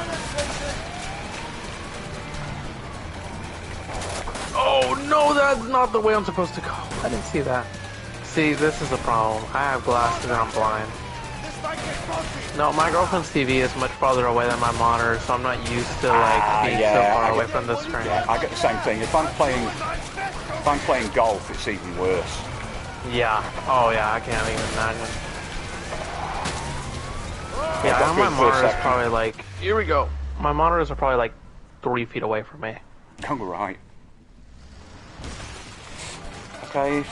Oh no, that's not the way I'm supposed to go. I didn't see that. See, this is the problem. I have glasses and I'm blind. No, my girlfriend's TV is much farther away than my monitor, so I'm not used to being so far away from the screen. Yeah, I get the same thing. If I'm playing golf, it's even worse. Yeah. Oh yeah, I can't even imagine. Yeah, my monitor is probably like. Here we go. My monitors are probably like 3 feet away from me. Oh right. Okay,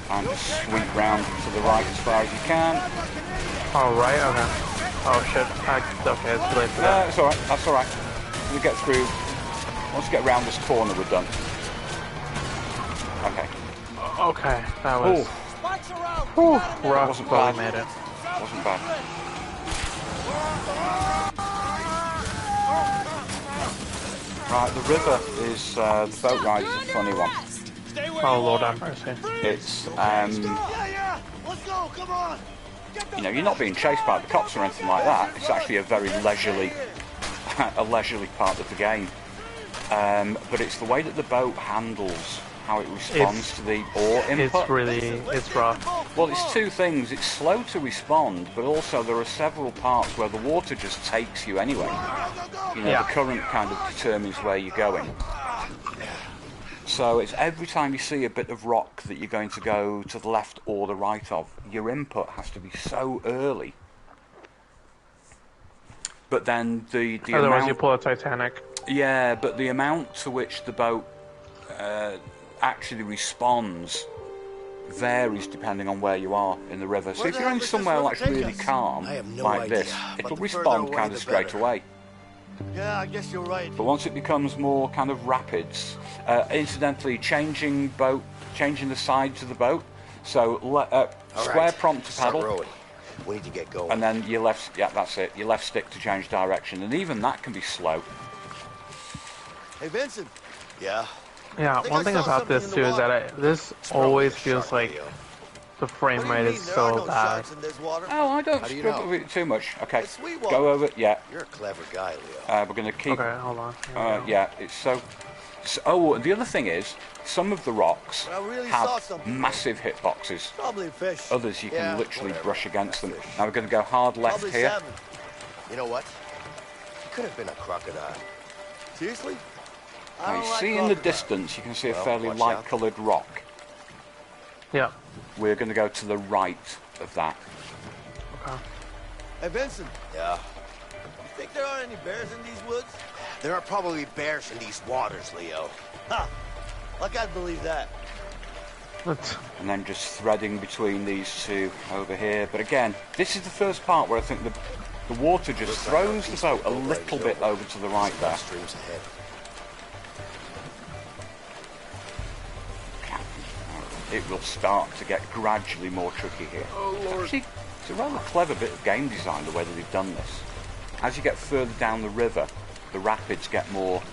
and just sweep round to the right as far as you can. Oh right, okay. Oh shit. Okay, it's too late for that. It's alright, that's alright. We get through. Once we get round this corner, we're done. Okay. Okay, that was. Rough, wasn't but bad. we made it. Wasn't bad. Right, the river is the boat ride is a funny one. Oh Lord have mercy. It's you know, you're not being chased by the cops or anything like that. It's actually a very leisurely part of the game. But it's the way that the boat handles how it responds to the ore input. It's rough. Well, it's two things. It's slow to respond, but also there are several parts where the water just takes you anyway. You know, the current kind of determines where you're going. So it's every time you see a bit of rock that you're going to go to the left or the right of, your input has to be so early. But then the otherwise amount, you pull a Titanic. Yeah, but the amount to which the boat actually responds varies depending on where you are in the river. So if you're in somewhere like really calm, like this, it'll respond kind of straight away. Yeah, I guess you're right. But once it becomes more kind of rapids, incidentally, changing the sides of the boat. So square prompt to paddle. We need to get going. And then your left, that's it. Your left stick to change direction, and even that can be slow. Hey, Vincent. Yeah. Yeah, one thing about this too is that this always feels like the frame rate is so bad. Oh, I don't struggle with it too much. Okay, go over. Yeah. You're a clever guy, Leo. We're gonna keep. Okay, hold on. Yeah, it's so. So, oh, the other thing is, some of the rocks really have massive hitboxes. Probably a fish. Others you can literally brush against them. Now we're going to go hard left Probably here. salmon. You know what? It could have been a crocodile. Seriously? Now you see in the distance, you can see a fairly light-coloured rock. Yeah. We're going to go to the right of that. Okay. Hey, Vincent. Yeah? You think there are any bears in these woods? There are probably bears in these waters, Leo. Ha! Like I'd believe that. And then just threading between these two over here. But again, this is the first part where I think the water just throws the boat a little bit over to the right there. Streams ahead. It will start to get gradually more tricky here. Oh, Lord. Actually, it's a rather clever bit of game design the way that they've done this. As you get further down the river, the rapids get more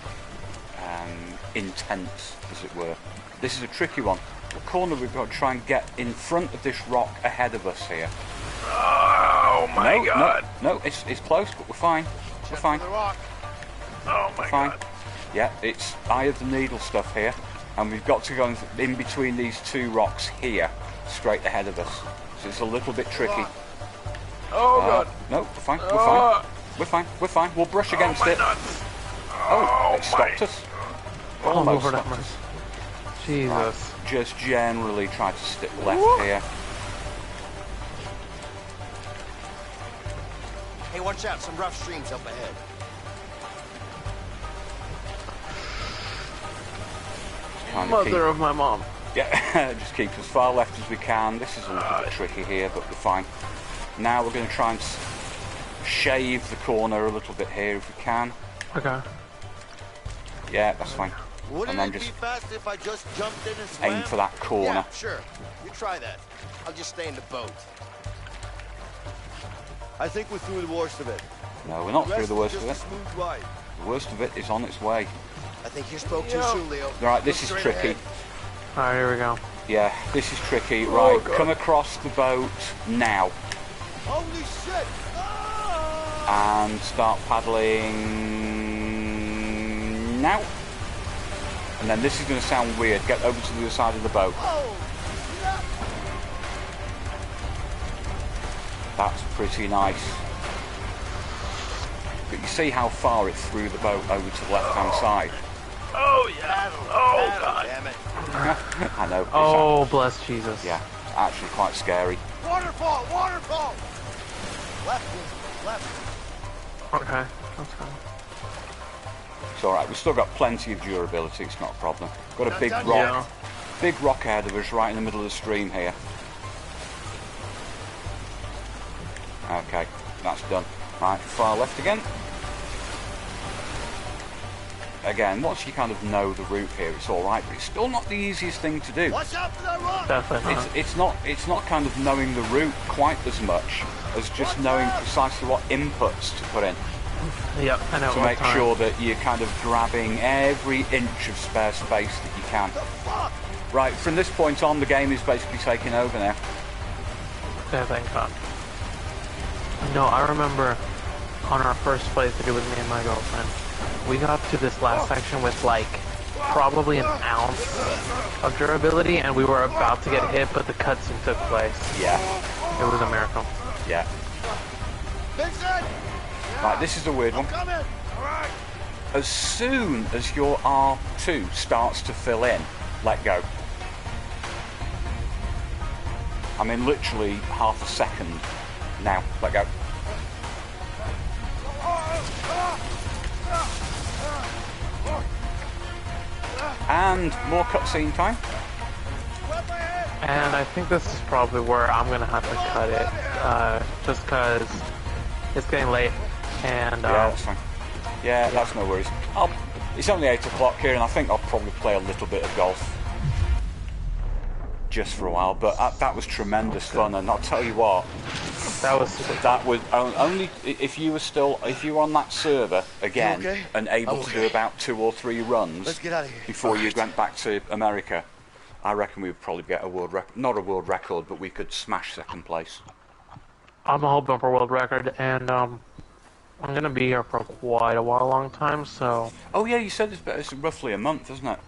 intense, as it were. This is a tricky one. The corner we've got to try and get in front of this rock ahead of us here. Oh my God! No, it's close, but we're fine. We're fine. Oh my God! Yeah, it's eye of the needle stuff here, and we've got to go in between these two rocks here, straight ahead of us. So it's a little bit tricky. Oh God! No, we're fine. We're fine. We're fine. We're fine. We'll brush against it. Oh, it stopped us. Almost Lord stopped us. Jesus. Right. Just generally try to stick left here. Hey, watch out, some rough streams up ahead. Mother of my mom. Yeah, just keep as far left as we can. This is a little bit tricky here, but we're fine. Now we're going to try and shave the corner a little bit here if we can. Okay. Yeah, that's fine. Wouldn't and then it just be fast if I just jumped in and swam? aim for that corner. Yeah, sure. You try that. I'll just stay in the boat. I think we're through the worst of it. No, we're not through the worst of it. Smooth ride. The worst of it is on its way. I think you spoke too soon, Leo. Right, this is tricky. Alright, here we go. Yeah, this is tricky. Right, come across the boat now. Holy shit! And start paddling now. And then this is going to sound weird. Get over to the other side of the boat. That's pretty nice. But you see how far it threw the boat over to the left-hand side. Oh yeah! Oh God! Damn it! I know. Oh, bless Jesus. Yeah, actually quite scary. Waterfall! Waterfall! Left. Okay, that's fine. It's alright, we've still got plenty of durability, it's not a problem. Got a big rock. Big rock ahead of us right in the middle of the stream here. Okay, that's done. Right, far left again. Again, once you kind of know the route here, it's alright, but it's still not the easiest thing to do. Watch out for that rock! Definitely not. It's not kind of knowing the route quite as much as just knowing precisely what inputs to put in. Yep, I know. To make sure that you're kind of grabbing every inch of spare space that you can. Right, from this point on, the game is basically taking over now. Yeah, thank God. No, I remember on our first playthrough with me and my girlfriend, we got to this last section with like probably an ounce of durability, and we were about to get hit, but the cutscene took place. Yeah. It was a miracle. Yeah. Vincent! Right, this is a weird one. As soon as your R2 starts to fill in, let go. I mean, literally half a second. Now, let go. And more cutscene time. And I think this is probably where I'm gonna have to cut it, just because it's getting late. And yeah, that's fine. Yeah, that's no worries. It's only 8 o'clock here, and I think I'll probably play a little bit of golf just for a while. But that was tremendous fun, and I'll tell you what, that was only if you were on that server again and able to do about 2 or 3 runs. Let's get out of here before you went back to America. I reckon we would probably get a world record, not a world record, but we could smash second place. I'm hoping for world record, and I'm gonna be here for quite a while, long time, so... Oh yeah, you said it's roughly a month, isn't it?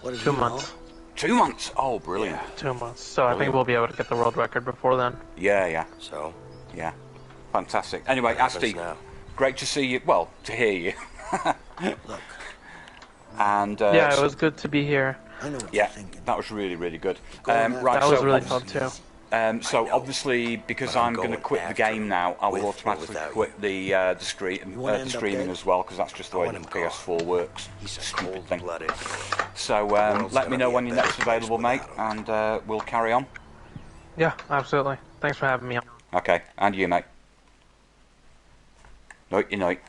What 2 months. 2 months? Oh, brilliant. Yeah, 2 months. So I think we'll be able to get the world record before then. Yeah, yeah. So? Yeah. Fantastic. Anyway, Asti, great to see you. Well, to hear you. Look. And yeah, it was good to be here. I know what yeah, that was really, really good. Right, that was really fun too. So obviously, because I'm going to quit the game now, I will automatically quit the streaming as well, because that's just the way the PS4 works. Stupid thing. So let me know when you're next available, mate, and we'll carry on. Yeah, absolutely. Thanks for having me on. Okay, and you, mate. Night, night.